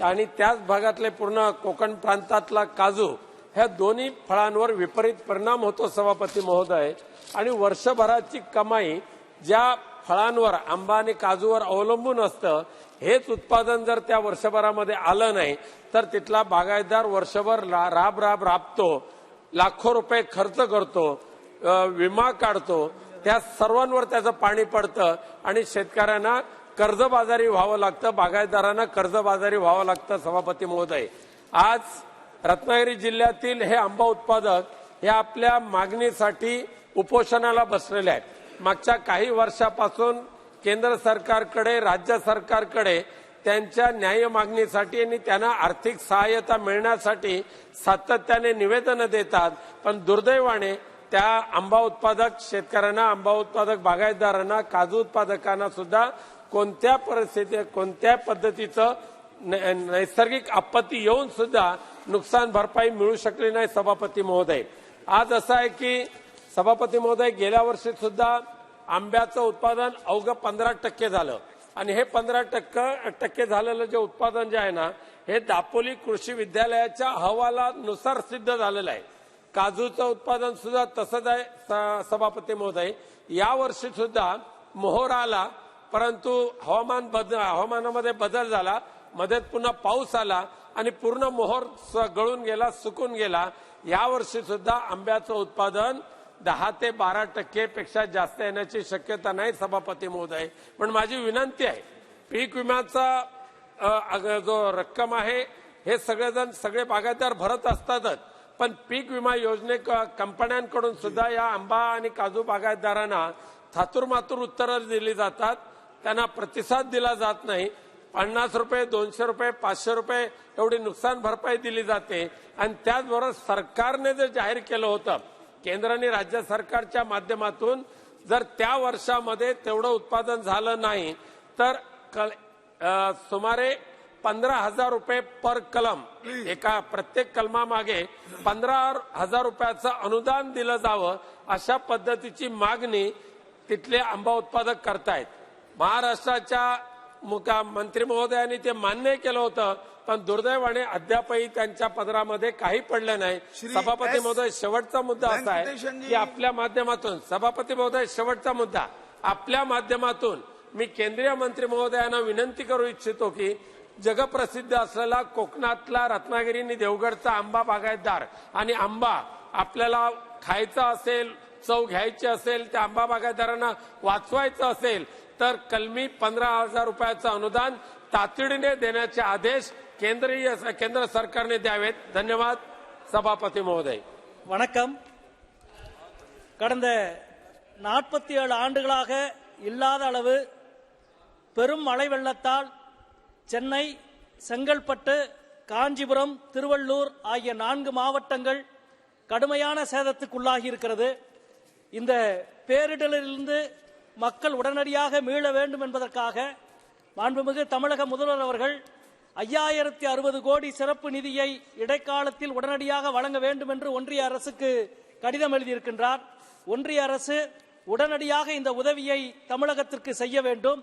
आणि त्याच भागातले पूर्ण कोकण प्रांतातला काजू ह्या दोन्ही फळांवर विपरीत परिणाम होतो सभापती महोदय। आणि वर्षभराची कमाई ज्या फळांवर आंबा आणि काजूवर अवलंबून असतं हेच उत्पादन जर त्या वर्षभरामध्ये आलं नाही तर तिथला बागायतदार वर्षभर राबतो, लाखो रुपये खर्च करतो, विमा काढतो, त्या सर्वांवर त्याचं पाणी पडतं आणि शेतकऱ्यांना कर्जबाजारी व्हावं लागतं, बागायतदारांना कर्जबाजारी व्हावं लागतं। सभापती महोदय, आज रत्नागिरी जिल्ह्यातील हे आंबा उत्पादक हे आपल्या मागणीसाठी उपोषणाला बसलेले आहेत। मागच्या काही वर्षापासून केंद्र सरकारकडे, राज्य सरकारकडे त्यांच्या न्याय मागणीसाठी आणि त्यांना आर्थिक सहाय्यता मिळण्यासाठी सातत्याने निवेदन देतात, पण दुर्दैवाने त्या आंबा उत्पादक शेतकऱ्यांना, आंबा उत्पादक बागायतदारांना, काजू उत्पादकांना सुद्धा कोणत्या परिस्थितीत, कोणत्या पद्धतीचं नैसर्गिक आपत्ती येऊन सुद्धा नुकसान भरपाई मिळू शकली नाही। सभापती महोदय, आज असं आहे की सभापती महोदय, गेल्या वर्षी सुद्धा आंब्याचं उत्पादन अवघं 15% झालं आणि हे 15% झालेलं जे उत्पादन जे आहे ना हे दापोली कृषी विद्यालयाच्या अहवालानुसार सिद्ध झालेलं आहे। काजूचं उत्पादन सुद्धा तसंच आहे सभापती महोदय। या वर्षी सुद्धा मोहोर आला, परंतु हवामानामध्ये बदल झाला, मध्ये पुन्हा पाऊस आला आणि पूर्ण मोहोर गळून गेला, सुकून गेला। या वर्षी सुद्धा आंब्याचं उत्पादन 10 ते 12% पेक्षा जास्त येण्याची शक्यता नाही सभापती महोदय। पण माझी विनंती आहे, पीक विम्याचा जो रक्कम आहे हे सगळे बागायतदार भरत असतातच, पण पीक विमा योजने कंपन्यांकडून सुद्धा या आंबा आणि काजू बागायतदारांना थातुरमातुर उत्तरं दिली जातात, त्यांना प्रतिसाद दिला जात नाही। 50 रुपये, 200 रुपये, 500 रुपये एवढी नुकसान भरपाई दिली जाते. आणि त्याचबरोबर सरकारने जे जाहीर केलं होतं, केंद्र आणि राज्य सरकारच्या माध्यमातून, जर त्या वर्षामध्ये तेवढं उत्पादन झालं नाही तर सुमारे 15,000 रुपये पर कलम, एका प्रत्येक कलमामागे 15,000 रुपयाचं अनुदान दिलं जावं, अशा पद्धतीची मागणी तिथले आंबा उत्पादक करतायत. महाराष्ट्राच्या मंत्री महोदयांनी ते मान्य केलं होतं, पण दुर्दैवाने अद्यापही त्यांच्या पदरामध्ये काही पडलं नाही. सभापती महोदय, शेवटचा मुद्दा असा आहे की आपल्या माध्यमातून, सभापती महोदय, शेवटचा मुद्दा आपल्या माध्यमातून मी केंद्रीय मंत्री महोदयांना विनंती करू इच्छितो की जगप्रसिद्ध असलेला कोकणातला रत्नागिरी आणि देवगडचा आंबा बागायतदार आणि आंबा आपल्याला खायचा असेल, चव घ्यायची असेल, त्या आंबा बागायतदारांना वाचवायचं असेल तर कलमी 15,000 रुपयाचं अनुदान तातडीने देण्याचे आदेश केंद्र सरकारने द्यावेत. धन्यवाद सभापती महोदय. வணக்கம். கடந்த 47 ஆண்டுகளாக இல்லாத அளவு பெரும் மழை வெள்ளத்தால் சென்னை, செங்கல்பட்டு, காஞ்சிபுரம், திருவள்ளூர் ஆகிய 4 மாவட்டங்கள் கடுமையான சேதத்துக்குள்ளாகி இருக்கிறது. இந்த பேரிடரிலிருந்து மக்கள் உடனடியாக மீள வேண்டும் என்பதற்காக மாண்புமிகு தமிழக முதல்வர் அவர்கள் 5060 கோடி சிறப்பு நிதியை இடைக்காலத்தில் உடனடியாக வழங்க வேண்டும் என்று ஒன்றிய அரசுக்கு கடிதம் எழுதியிருக்கின்றார். ஒன்றிய அரசு உடனடியாக இந்த உதவியை தமிழகத்திற்கு செய்ய வேண்டும்.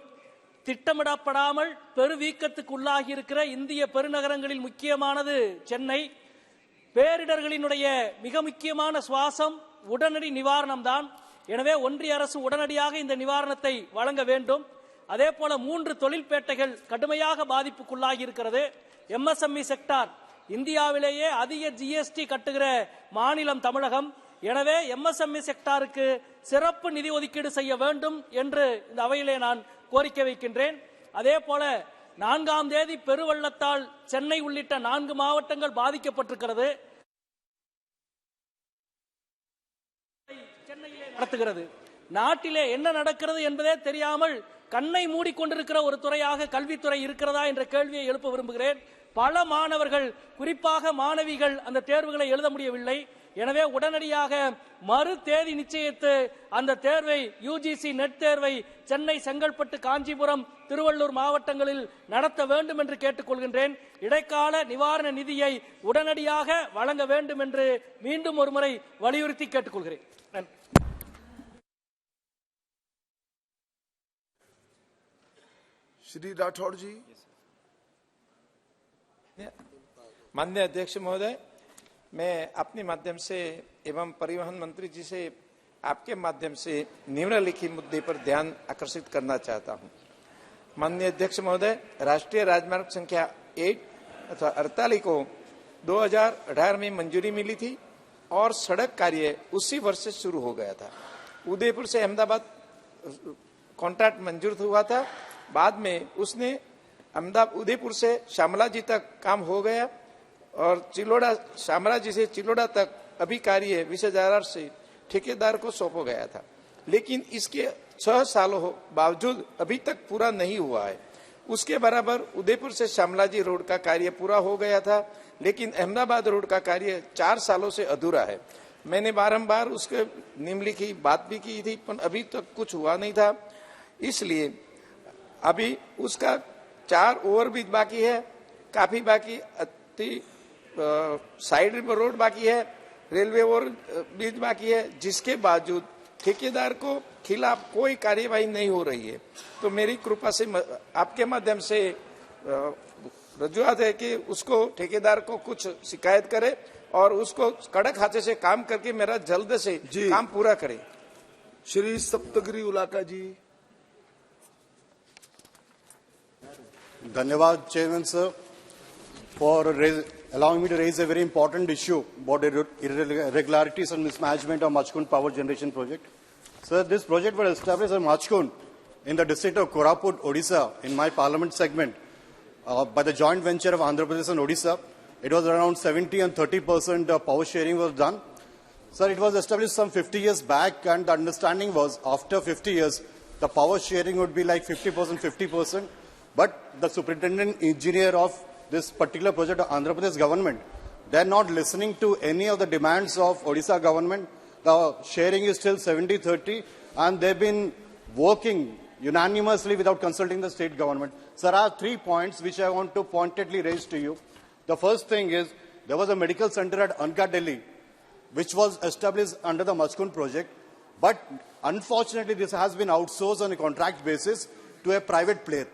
திட்டமிடப்படாமல் பெருவீக்கத்துக்கு உள்ளாகி இருக்கிற இந்திய பெருநகரங்களில் முக்கியமானது சென்னை. பேரிடர்களினுடைய மிக முக்கியமான சுவாசம் உடனடி நிவாரணம் தான். எனவே ஒன்றிய அரசு உடனடியாக இந்த நிவாரணத்தை வழங்க வேண்டும். அதே போல 3 தொழில்பேட்டைகள் கடுமையாக பாதிப்புக்குள்ளாகி இருக்கிறது. MSME செக்டார் இந்தியாவிலேயே அதிக GST கட்டுகிற மாநிலம் தமிழகம். எனவே MSME செக்டாருக்கு சிறப்பு நிதி ஒதுக்கீடு செய்ய வேண்டும் என்று இந்த அவையிலே நான் கோரிக்கை வைக்கின்றேன். அதே போல 4ஆம் தேதி பெருவெள்ளத்தால் சென்னை உள்ளிட்ட 4 மாவட்டங்கள் பாதிக்கப்பட்டிருக்கிறது. சென்னையிலே நடத்துகிறது. நாட்டிலே என்ன நடக்கிறது என்பதே தெரியாமல் கண்ணை மூடிக்கொண்டிருக்கிற ஒரு துறையாக கல்வித்துறை இருக்கிறதா என்ற கேள்வியை எழுப்ப விரும்புகிறேன். பல மாணவர்கள், குறிப்பாக மாணவிகள் அந்த தேர்வுகளை எழுத முடியவில்லை. எனவே உடனடியாக மறு தேதி நிச்சயித்து அந்த தேர்வை, UGC நெட் தேர்வை சென்னை, செங்கல்பட்டு, காஞ்சிபுரம், திருவள்ளூர் மாவட்டங்களில் நடத்த வேண்டும் என்று கேட்டுக்கொள்கின்றேன். இடைக்கால நிவாரண நிதியை உடனடியாக வழங்க வேண்டும் என்று மீண்டும் ஒரு முறை வலியுறுத்தி கேட்டுக்கொள்கிறேன். श्री राठौड़ जी. माननीय अध्यक्ष महोदय, मैं अपने माध्यम से एवं परिवहन मंत्री जी से आपके माध्यम से निम्नलिखित मुद्दे पर ध्यान आकर्षित करना चाहता हूं. माननीय अध्यक्ष महोदय, राष्ट्रीय राजमार्ग संख्या 8 अथवा 48 को 2018 में मंजूरी मिली थी और सड़क कार्य उसी वर्ष से शुरू हो गया था. उदयपुर से अहमदाबाद कॉन्ट्रैक्ट मंजूर हुआ था. बाद में उसने उदयपुर से शामला जी तक काम हो गया और शामला जी से चिलोड़ा तक अभी कार्य 20,000 से ठेकेदार को सौंपा गया था. लेकिन इसके 6 सालों बावजूद अभी तक पूरा नहीं हुआ है. उसके बराबर उदयपुर से शामला जी रोड का कार्य पूरा हो गया था, लेकिन अहमदाबाद रोड का कार्य 4 सालों से अधूरा है. मैंने बारंबार उसके निम्नलिखित बात भी की थी, पर अभी तक कुछ हुआ नहीं था. इसलिए अभी उसका 4 ओवरब्रिज बाकी है, काफी बाकी साइड रोड बाकी है, रेलवे ओवरब्रिज बाकी है, जिसके बावजूद ठेकेदार को खिलाफ कोई कार्यवाही नहीं हो रही है. तो मेरी कृपा से आपके माध्यम से रजूआत है कि उसको ठेकेदार को कुछ शिकायत करे और उसको कड़क हाथे से काम करके मेरा जल्द से काम पूरा करे. श्री सप्तगिरी उलाका जी. धन्यवाद chairman sir for allowing me to raise a very important issue about irregularities and mismanagement of Machkund power generation project. Sir, this project was established at Machkund in the district of Koraput, Odisha, in my parliament segment, by the joint venture of Andhra Pradesh and Odisha. It was around 70 and 30% power sharing was done. Sir, it was established some 50 years back, and the understanding was after 50 years, the power sharing would be like 50%, 50%. But the superintendent engineer of this particular project of Andhra Pradesh government, they're not listening to any of the demands of Odisha government. The sharing is still 70-30, and they've been working unanimously without consulting the state government. Sir, I have 3 points which I want to pointedly raise to you. The first thing is, there was a medical center at Anka, Delhi, which was established under the Majkund project, but unfortunately this has been outsourced on a contract basis to a private player.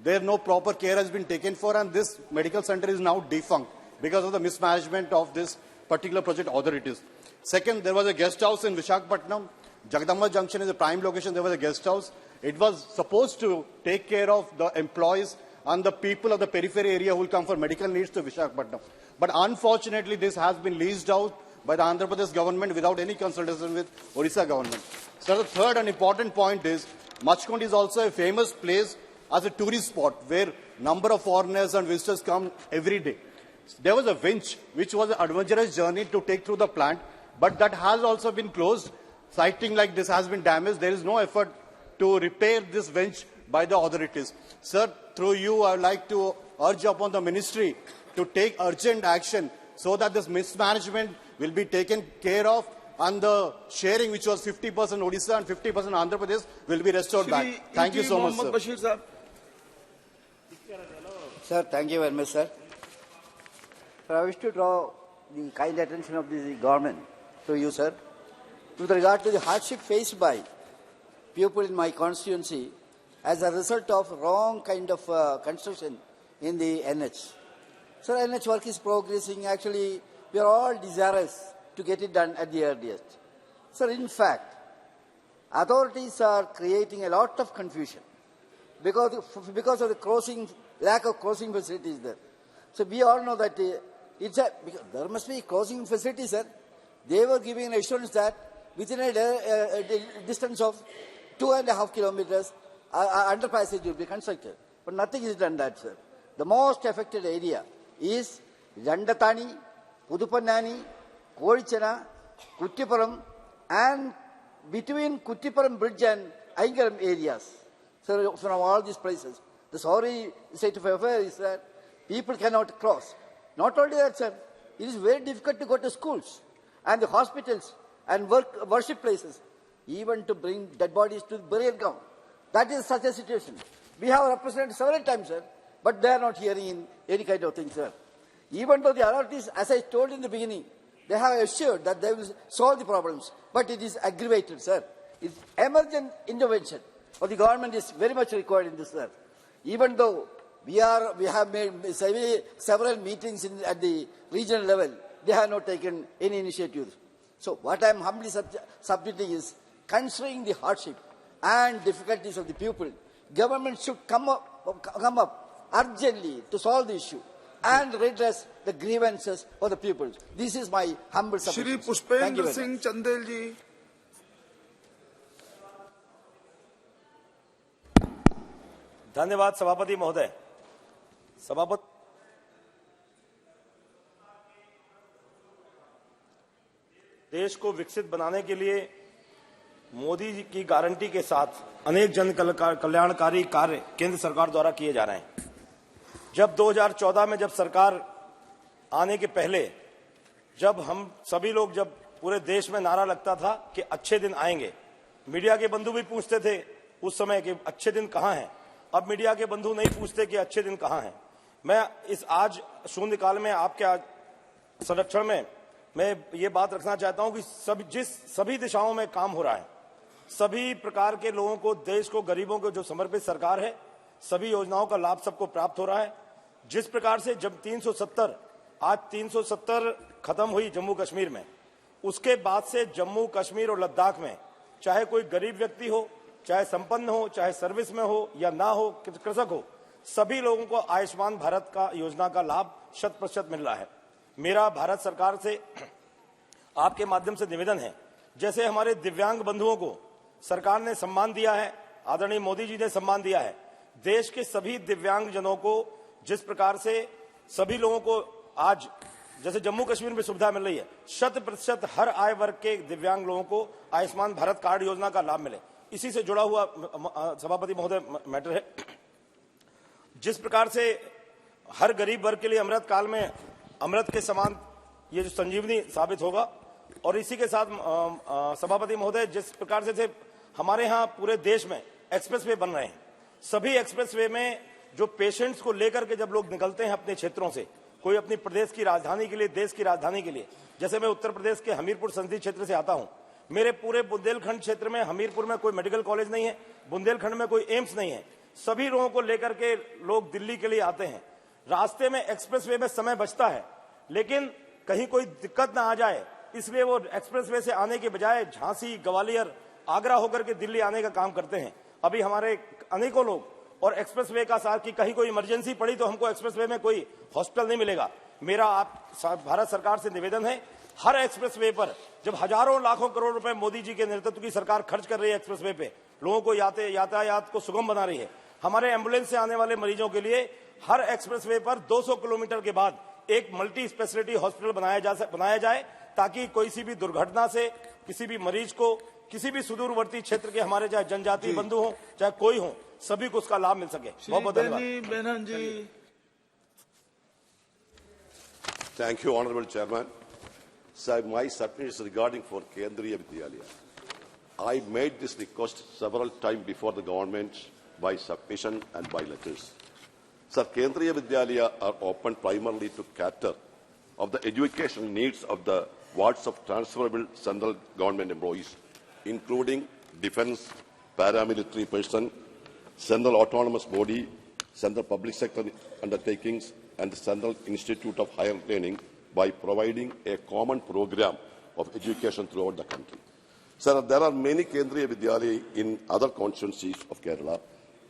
There no proper care has been taken for, and this medical center is now defunct because of the mismanagement of this particular project authorities. Second, there was a guest house in Visakhapatnam. Jagdamba Junction is a prime location. There was a guest house. It was supposed to take care of the employees and the people of the periphery area who will come for medical needs to Visakhapatnam. But unfortunately, this has been leased out by the Andhra Pradesh government without any consultation with Odisha government. So the third and important point is, Majkund is also a famous place as a tourist spot where number of foreigners and visitors come every day. There was a winch which was an adventurous journey to take through the plant, but that has also been closed. Sighting like this has been damaged. There is no effort to repair this winch by the authorities. Sir, through you, I would like to urge upon the ministry to take urgent action so that this mismanagement will be taken care of and the sharing, which was 50% Odisha and 50% Andhra Pradesh, will be restored back. Thank you so much, sir. Bashir, sir. Sir, thank you very much, sir. Sir, I wish to draw the kind attention of the government to you, sir, with regard to the hardship faced by people in my constituency as a result of wrong kind of construction in the NH. Sir, NH work is progressing. Actually, we are all desirous to get it done at the earliest. Sir, in fact, authorities are creating a lot of confusion because of the lack of crossing facilities there. So we all know that there must be crossing facilities, sir. They were giving an assurance that within a distance of 2.5 kilometers, underpassage will be constructed. But nothing is done that, sir. The most affected area is Randatani, Pudupannani, Kodichana, Kuttipuram, and between Kuttipuram Bridge and Aingaram areas. So from all these places, the sorry state of affairs is that people cannot cross. Not only that, sir, it is very difficult to go to schools and the hospitals and worship places, even to bring dead bodies to the burial ground. That is such a situation. We have represented several times, sir, but they are not hearing in any kind of thing, sir. Even though the authorities, as I told in the beginning, they have assured that they will solve the problems, but it is aggravated, sir. It's emergent intervention of the government is very much required in this, sir. Even though we have made several meetings at the regional level, they have not taken any initiatives. So what I am humbly submitting is, considering the hardship and difficulties of the people, government should come up urgently to solve the issue and redress the grievances of the people. This is my humble submission. Shri Pushpendra Singh Chandel ji. धन्यवाद सभापति महोदय। सभापति देश को विकसित बनाने के लिए मोदी जी की गारंटी के साथ अनेक जन कल्याणकारी कार्य केंद्र सरकार द्वारा किए जा रहे हैं। जब 2014 में जब सरकार आने के पहले जब हम सभी लोग जब पूरे देश में नारा लगता था कि अच्छे दिन आएंगे, मीडिया के बंधु भी पूछते थे उस समय कि अच्छे दिन कहां हैं। अब मीडिया के बंधु नहीं पूछते कि अच्छे दिन कहां हैं। मैं इस आज शून्यकाल में आपके संरक्षण में मैं ये बात रखना चाहता हूं कि सभी दिशाओं में काम हो रहा है, सभी प्रकार के लोगों को, देश को, गरीबों को जो समर्पित सरकार है, सभी योजनाओं का लाभ सबको प्राप्त हो रहा है। जिस प्रकार से जब 370 खत्म हुई जम्मू कश्मीर में, उसके बाद से जम्मू कश्मीर और लद्दाख में चाहे कोई गरीब व्यक्ति हो, चाहे संपन्न हो, चाहे सर्विस में हो या ना हो, कृषक हो, सभी लोगों को आयुष्मान भारत का योजना का लाभ 100% मिल रहा है। मेरा भारत सरकार से आपके माध्यम से निवेदन है, जैसे हमारे दिव्यांग बंधुओं को सरकार ने सम्मान दिया है, आदरणीय मोदी जी ने सम्मान दिया है, देश के सभी दिव्यांग जनों को जिस प्रकार से सभी लोगों को आज जैसे जम्मू कश्मीर में सुविधा मिल रही है, 100% हर आय वर्ग के दिव्यांग लोगों को आयुष्मान भारत कार्ड योजना का लाभ मिले, इसी से जुड़ा हुआ सभापति महोदय मैटर है। जिस प्रकार से हर गरीब वर्ग के लिए अमृत काल में अमृत के समान ये जो संजीवनी साबित होगा, और इसी के साथ सभापति महोदय, जिस प्रकार से हमारे यहाँ पूरे देश में एक्सप्रेसवे बन रहे हैं, सभी एक्सप्रेसवे में जो पेशेंट्स को लेकर के जब लोग निकलते हैं अपने क्षेत्रों से, कोई अपनी प्रदेश की राजधानी के लिए, देश की राजधानी के लिए, जैसे मैं उत्तर प्रदेश के हमीरपुर संसदीय क्षेत्र से आता हूं, मेरे पूरे बुंदेलखंड क्षेत्र में हमीरपुर में कोई मेडिकल कॉलेज नहीं है, बुंदेलखंड में कोई एम्स नहीं है, सभी लोगों को लेकर के लोग दिल्ली के लिए आते हैं। रास्ते में एक्सप्रेसवे में समय बचता है, लेकिन कहीं कोई दिक्कत ना आ जाए इसलिए वो एक्सप्रेसवे से आने के बजाय झांसी, ग्वालियर, आगरा होकर के दिल्ली आने का काम करते हैं। अभी हमारे अनेकों लोग और एक्सप्रेसवे का साथ कि कहीं कोई इमरजेंसी पड़ी तो हमको एक्सप्रेसवे में कोई हॉस्पिटल नहीं मिलेगा। मेरा आप भारत सरकार से निवेदन है, हर एक्सप्रेसवे पर जब हजारों लाखों करोड़ रुपए मोदी जी के नेतृत्व की सरकार खर्च कर रही है एक्सप्रेसवे पे, लोगों को यातायात को सुगम बना रही है, हमारे एम्बुलेंस से आने वाले मरीजों के लिए हर एक्सप्रेसवे पर 200 किलोमीटर के बाद एक मल्टी स्पेशलिटी हॉस्पिटल बनाया जाए ताकि कोई सी भी दुर्घटना से किसी भी मरीज को, किसी भी सुदूरवर्ती क्षेत्र के हमारे चाहे जनजातीय बंधु हो चाहे कोई हो, सभी को उसका लाभ मिल सके। बहुत बहुत धन्यवाद। Thank you, Honorable Chairman. Sir, my submission is regarding for Kendriya Vidyalaya. I made this request several times before the government by submission and by letters. Sir, Kendriya Vidyalaya are open primarily to cater of the education needs of the wards of transferable central government employees, including defence, paramilitary person, central autonomous body, central public sector undertakings, and the Central Institute of Higher Training by providing a common program of education throughout the country. Sir, there are many Kendriya Vidyalaya in other constituencies of Kerala,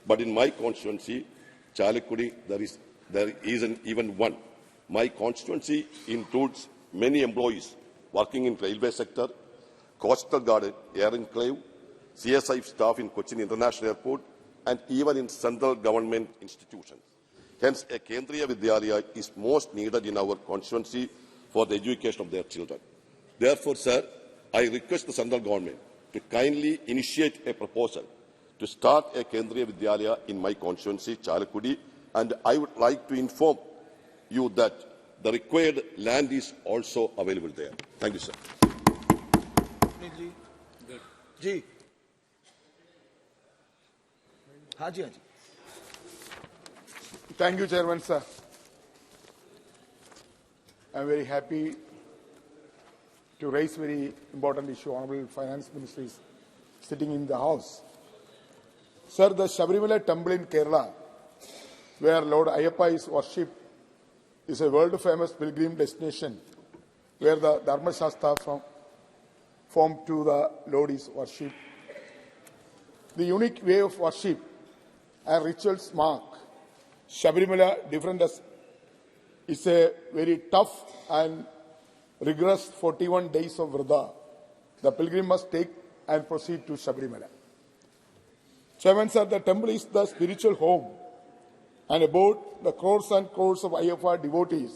but in my constituency, Chalakudy, there isn't even one. My constituency includes many employees working in railway sector, coastal guard, air enclave, CSI staff in Cochin International Airport, and even in central government institutions. Hence, a Kendriya Vidyalaya is most needed in our constituency for the education of their children. Therefore, sir, I request the central government to kindly initiate a proposal to start a Kendriya Vidyalaya in my constituency, Chalakudy, and I would like to inform you that the required land is also available there. Thank you, sir. जी हाँ जी हाँ जी Thank you, Chairman, sir. I am very happy to raise very important issue. Honorable Finance Minister is sitting in the House. Sir, the Sabarimala temple in Kerala, where Lord Ayyappa is worshipped, is a world-famous pilgrim destination where the Dharma Shastra formed to the Lord is worshipped. The unique way of worship and rituals mark Sabarimala different as it's a very tough and rigorous 41 days of Vrata. The pilgrim must take and proceed to Sabarimala. Chairman, sir, the temple is the spiritual home and about the crores and crores of Ayyappa devotees,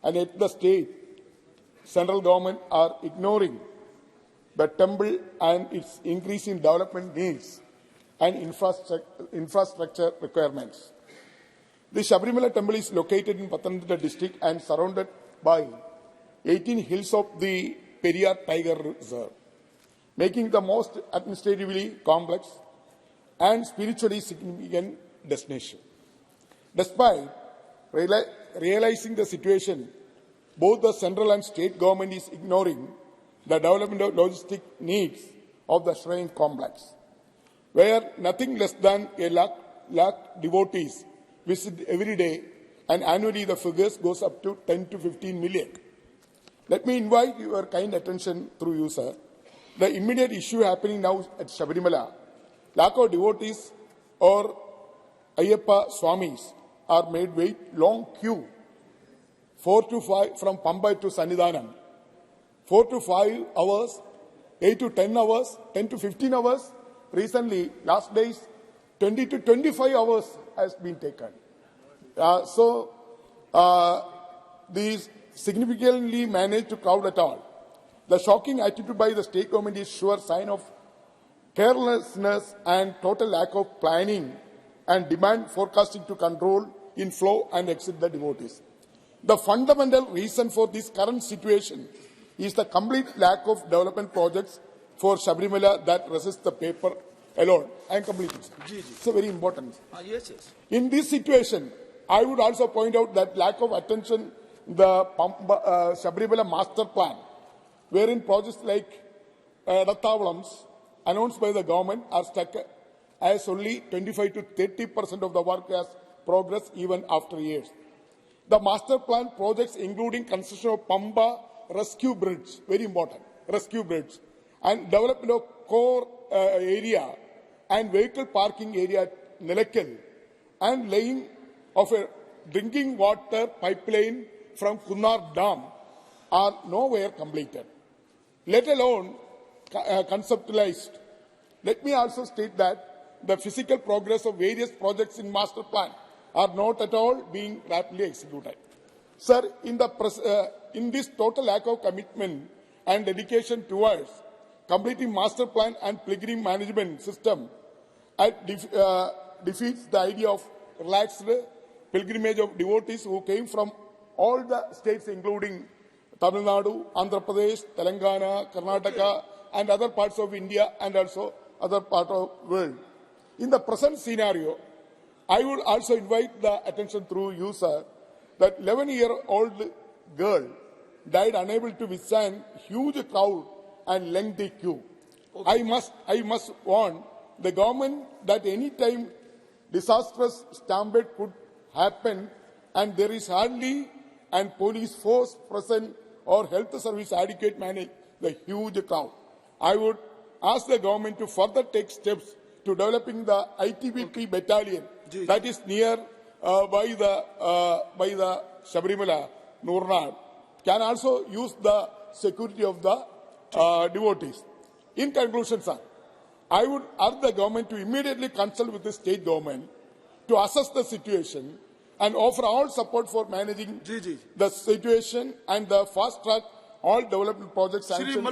and yet the state, central government are ignoring the temple and its increasing development needs and infrastructure requirements. The Sabarimala temple is located in Pathanamthitta district and surrounded by 18 hills of the Periyar Tiger Reserve, making the most administratively complex and spiritually significant destination. Despite realizing the situation, both the central and state government is ignoring the development of logistic needs of the shrine complex, where nothing less than a lakh devotees visit every day, and annually the figures goes up to 10 to 15 million. Let me invite your kind attention through you, sir. The immediate issue happening now at Sabarimala, lack of devotees or Ayyappa Swamis are made wait long queue, 4 to 5 from Pambai to Sannidhanam, 4 to 5 hours, 8 to 10 hours, 10 to 15 hours. Recently, last days, 20 to 25 hours has been taken. These significantly managed to crowd at all. The shocking attitude by the state government is sure sign of carelessness and total lack of planning and demand forecasting to control inflow and exit the devotees. The fundamental reason for this current situation is the complete lack of development projects for Sabrimala that resist the paper alone. I am completing. It's a very important. Yes. In this situation, I would also point out that lack of attention the Sabrimala master plan, wherein projects like Ratthavalams announced by the government are stuck as only 25 to 30% of the work has progressed even after years. The master plan projects including construction of Pamba rescue bridge, very important, rescue bridge, and development of core area and vehicle parking area at Nilakal, and laying of a drinking water pipeline from Kunnar Dam are nowhere completed, let alone conceptualized. Let me also state that the physical progress of various projects in master plan are not at all being rapidly executed. Sir, in this total lack of commitment and dedication towards completing master plan and pilgrim management system, defeats the idea of relaxed pilgrimage of devotees who came from all the states including Tamil Nadu, Andhra Pradesh, Telangana, Karnataka and other parts of India and also other parts of the world. In the present scenario, I would also invite the attention through you, sir, that 11-year-old girl died unable to withstand huge crowd and lengthy queue. Okay. I must warn the government that any time disastrous stampede could happen and there is hardly and police force present or health service adequate manage the huge crowd. I would ask the government to further take steps to developing the ITBP battalion that is near by the Sabrimala, Noornad, can also use the security of the devotees. In conclusion, sir, I would urge the government to immediately consult with the state government to assess the situation and offer all support for managing the situation and the fast track all development projects sanctioned,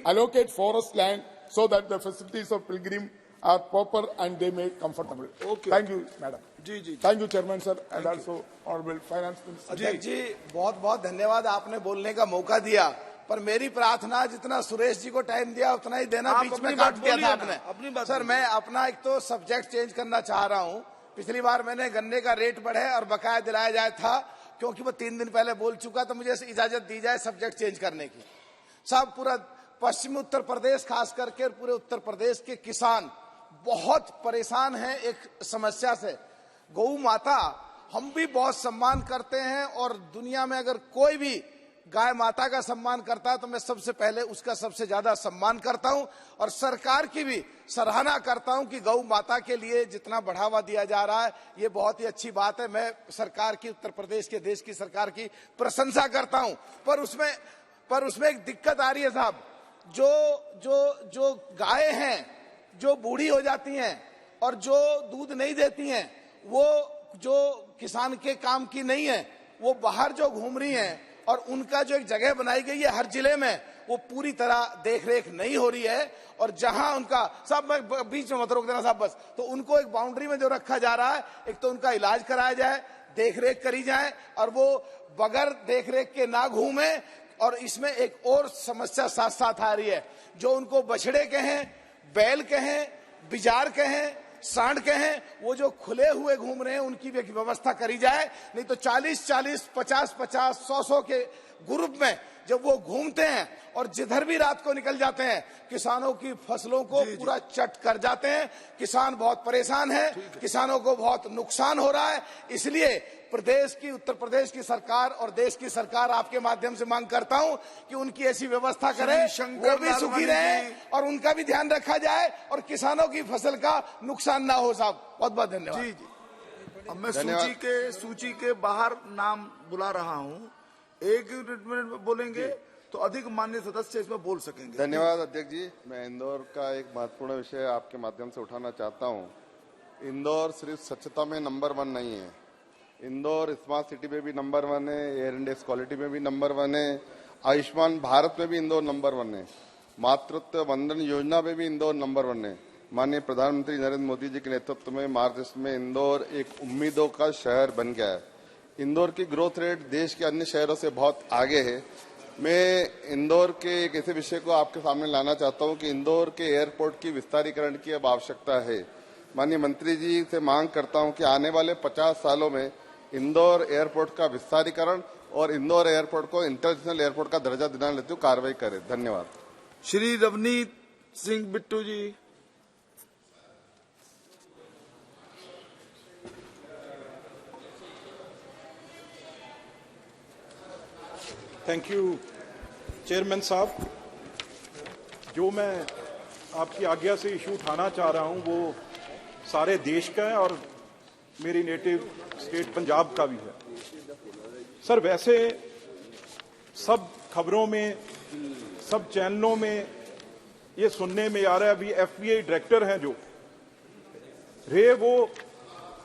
allocate forest land so that the facilities of pilgrim are proper and they may comfortable. Okay. Thank you, madam. Thank you, Chairman, sir, and also Honorable Finance Minister. अध्यक्ष जी, बहुत बहुत धन्यवाद, आपने बोलने का मौका दिया, पर मेरी प्रार्थना जितना सुरेश जी को टाइम दिया उतना ही देना, बीच में काट दिया था आपने। सर, मैं अपना एक तो सब्जेक्ट चेंज करना चाह रहा हूँ। पिछली बार मैंने गन्ने का रेट बढ़े और बकाया दिलाया जाए था, क्योंकि वो 3 दिन पहले बोल चुका, तो मुझे इजाजत दी जाए सब्जेक्ट चेंज करने की। साहब, पूरा पश्चिमी उत्तर प्रदेश खास करके पूरे उत्तर प्रदेश के किसान बहुत परेशान हैं एक समस्या से। गौ माता हम भी बहुत सम्मान करते हैं और दुनिया में अगर कोई भी गाय माता का सम्मान करता है तो मैं सबसे पहले उसका सबसे ज्यादा सम्मान करता हूं और सरकार की भी सराहना करता हूं कि गौ माता के लिए जितना बढ़ावा दिया जा रहा है ये बहुत ही अच्छी बात है। मैं सरकार की, उत्तर प्रदेश के देश की सरकार की प्रशंसा करता हूं, पर उसमें एक दिक्कत आ रही है साहब। जो गाय हैं जो बूढ़ी हो जाती हैं और जो दूध नहीं देती हैं, वो जो किसान के काम की नहीं है, वो बाहर जो घूम रही हैं और उनका जो एक जगह बनाई गई है हर जिले में, वो पूरी तरह देखरेख नहीं हो रही है। और जहां उनका, साहब मैं बीच में मत रोक देना साहब, बस, तो उनको एक बाउंड्री में जो रखा जा रहा है, एक तो उनका इलाज कराया जाए, देखरेख करी जाए और वो बगैर देखरेख के ना घूमे। और इसमें एक और समस्या साथ साथ आ रही है, जो उनको बछड़े के हैं, बैल के हैं, बिजार के हैं, सांड के हैं, वो जो खुले हुए घूम रहे हैं उनकी भी व्यवस्था करी जाए। नहीं तो 40-40, 50-50, 100-100 के ग्रुप में जब वो घूमते हैं और जिधर भी रात को निकल जाते हैं, किसानों की फसलों को पूरा चट कर जाते हैं। किसान बहुत परेशान है, किसानों को बहुत नुकसान हो रहा है। इसलिए प्रदेश की, उत्तर प्रदेश की सरकार और देश की सरकार आपके माध्यम से मांग करता हूं कि उनकी ऐसी व्यवस्था करें, वो भी सुखी रहें और उनका भी ध्यान रखा जाए और किसानों की फसल का नुकसान ना हो। साहब, बहुत बहुत धन्यवाद। अब मैं सूची के बाहर नाम बुला रहा हूं, 1 मिनट में बोलेंगे तो अधिक माननीय सदस्य इसमें बोल सकेंगे। धन्यवाद अध्यक्ष जी। मैं इंदौर का एक महत्वपूर्ण विषय आपके माध्यम से उठाना चाहता हूं। इंदौर सिर्फ स्वच्छता में नंबर 1 नहीं है, इंदौर स्मार्ट सिटी में भी नंबर 1 है, एयर इंडेक्स क्वालिटी में भी नंबर 1 है, आयुष्मान भारत में भी इंदौर नंबर 1 है, मातृत्व वंदन योजना में भी इंदौर नंबर 1 है। माननीय प्रधानमंत्री नरेंद्र मोदी जी के नेतृत्व में महाराष्ट्र में इंदौर एक उम्मीदों का शहर बन गया है। इंदौर की ग्रोथ रेट देश के अन्य शहरों से बहुत आगे है। मैं इंदौर के एक ऐसे विषय को आपके सामने लाना चाहता हूं कि इंदौर के एयरपोर्ट की विस्तारीकरण की अब आवश्यकता है। माननीय मंत्री जी से मांग करता हूं कि आने वाले 50 सालों में इंदौर एयरपोर्ट का विस्तारीकरण और इंदौर एयरपोर्ट को इंटरनेशनल एयरपोर्ट का दर्जा दिलाने हेतु कार्रवाई करें। धन्यवाद। श्री रवनीत सिंह बिट्टू जी। थैंक यू चेयरमैन साहब। जो मैं आपकी आज्ञा से इशू उठाना चाह रहा हूं वो सारे देश का है और मेरी नेटिव स्टेट पंजाब का भी है। सर, वैसे सब खबरों में, सब चैनलों में ये सुनने में आ रहा है, अभी FBI डायरेक्टर हैं जो वो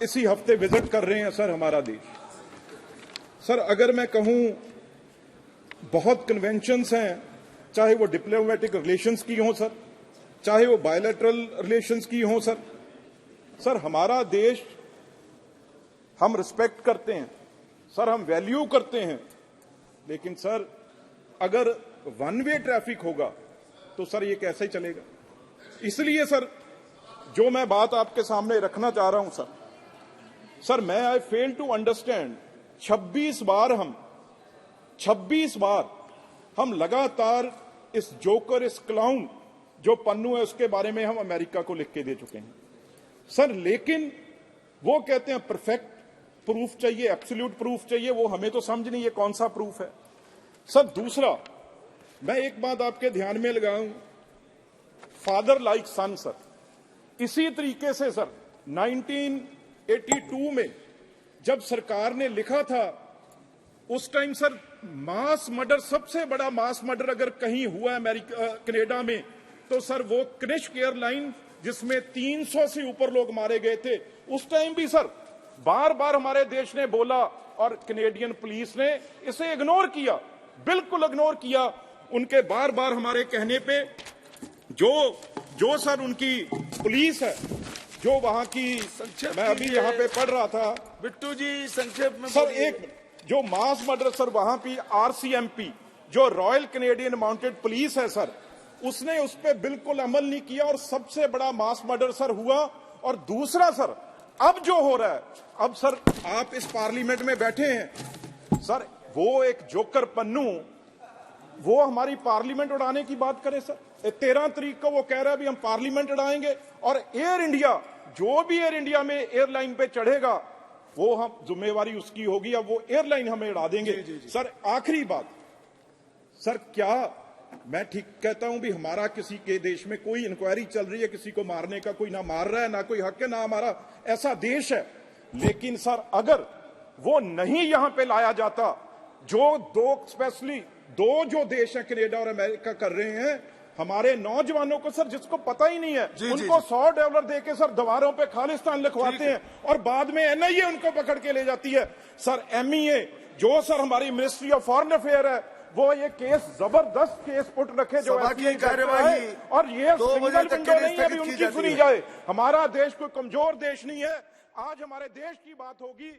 इसी हफ्ते विजिट कर रहे हैं सर हमारा देश। सर, अगर मैं कहूं बहुत कन्वेंशंस हैं, चाहे वो डिप्लोमेटिक रिलेशंस की हों सर, चाहे वो बायलैटरल रिलेशंस की हों सर। सर, हमारा देश हम रिस्पेक्ट करते हैं सर, हम वैल्यू करते हैं, लेकिन सर अगर वन वे ट्रैफिक होगा तो सर ये कैसे चलेगा। इसलिए सर जो मैं बात आपके सामने रखना चाह रहा हूं सर मैं आई फेल टू अंडरस्टैंड 26 बार हम लगातार इस जोकर, इस क्लाउन जो पन्नू है उसके बारे में हम अमेरिका को लिख के दे चुके हैं सर। लेकिन वो कहते हैं परफेक्ट प्रूफ चाहिए, एब्सोल्यूट प्रूफ चाहिए। वो हमें तो समझ नहीं है कौन सा प्रूफ है सर। दूसरा, मैं एक बात आपके ध्यान में लगाऊं, फादर लाइक सन सर। इसी तरीके से सर 1982 में जब सरकार ने लिखा था, उस टाइम सर मास मर्डर, सबसे बड़ा मास मर्डर अगर कहीं हुआ अमेरिका कनाडा में तो सर वो कनिष्क एयरलाइन जिसमें 300 से ऊपर लोग मारे गए थे, उस टाइम भी सर बार बार हमारे देश ने बोला और कैनेडियन पुलिस ने इसे इग्नोर किया, बिल्कुल इग्नोर किया। उनके बार बार हमारे कहने पे जो सर उनकी पुलिस है, जो वहां की, मैं अभी यहाँ पे पढ़ रहा था बिट्टू जी संक्षेप में सर, एक जो मास मर्डर सर वहां की RCMP जो रॉयल कैनेडियन माउंटेड पुलिस है सर, उसने उस पर बिल्कुल अमल नहीं किया और सबसे बड़ा मास मर्डर सर हुआ। और दूसरा सर अब जो हो रहा है, अब सर आप इस पार्लियामेंट में बैठे हैं सर, वो एक जोकर पन्नू वो हमारी पार्लियामेंट उड़ाने की बात करे सर। 13 तारीख को वो कह रहा है भी हम पार्लियामेंट उड़ाएंगे और एयर इंडिया, जो भी एयर इंडिया में एयरलाइन पे चढ़ेगा वो हम जिम्मेवारी उसकी होगी, अब वो एयरलाइन हमें उड़ा देंगे। जी। सर आखिरी बात सर, क्या मैं ठीक कहता हूं भी हमारा किसी के देश में कोई इंक्वायरी चल रही है, किसी को मारने का, कोई ना मार रहा है, ना कोई हक है, ना हमारा ऐसा देश है। लेकिन सर अगर वो नहीं यहां पे लाया जाता, जो स्पेशली दो जो देश है कनाडा और अमेरिका कर रहे हैं, हमारे नौजवानों को सर जिसको पता ही नहीं है उनको $100 देके सर दीवारों पे खालिस्तान लिखवाते हैं और बाद में NIA उनको पकड़ के ले जाती है। सर MEA जो सर हमारी मिनिस्ट्री ऑफ फॉरेन अफेयर है, वो ये केस, जबरदस्त केस पुट रखे जो कार्यवाही, और ये सिंगल विंडो नहीं है भी उनकी सुनी जाए। हमारा देश कोई कमजोर देश नहीं है। आज हमारे देश की बात होगी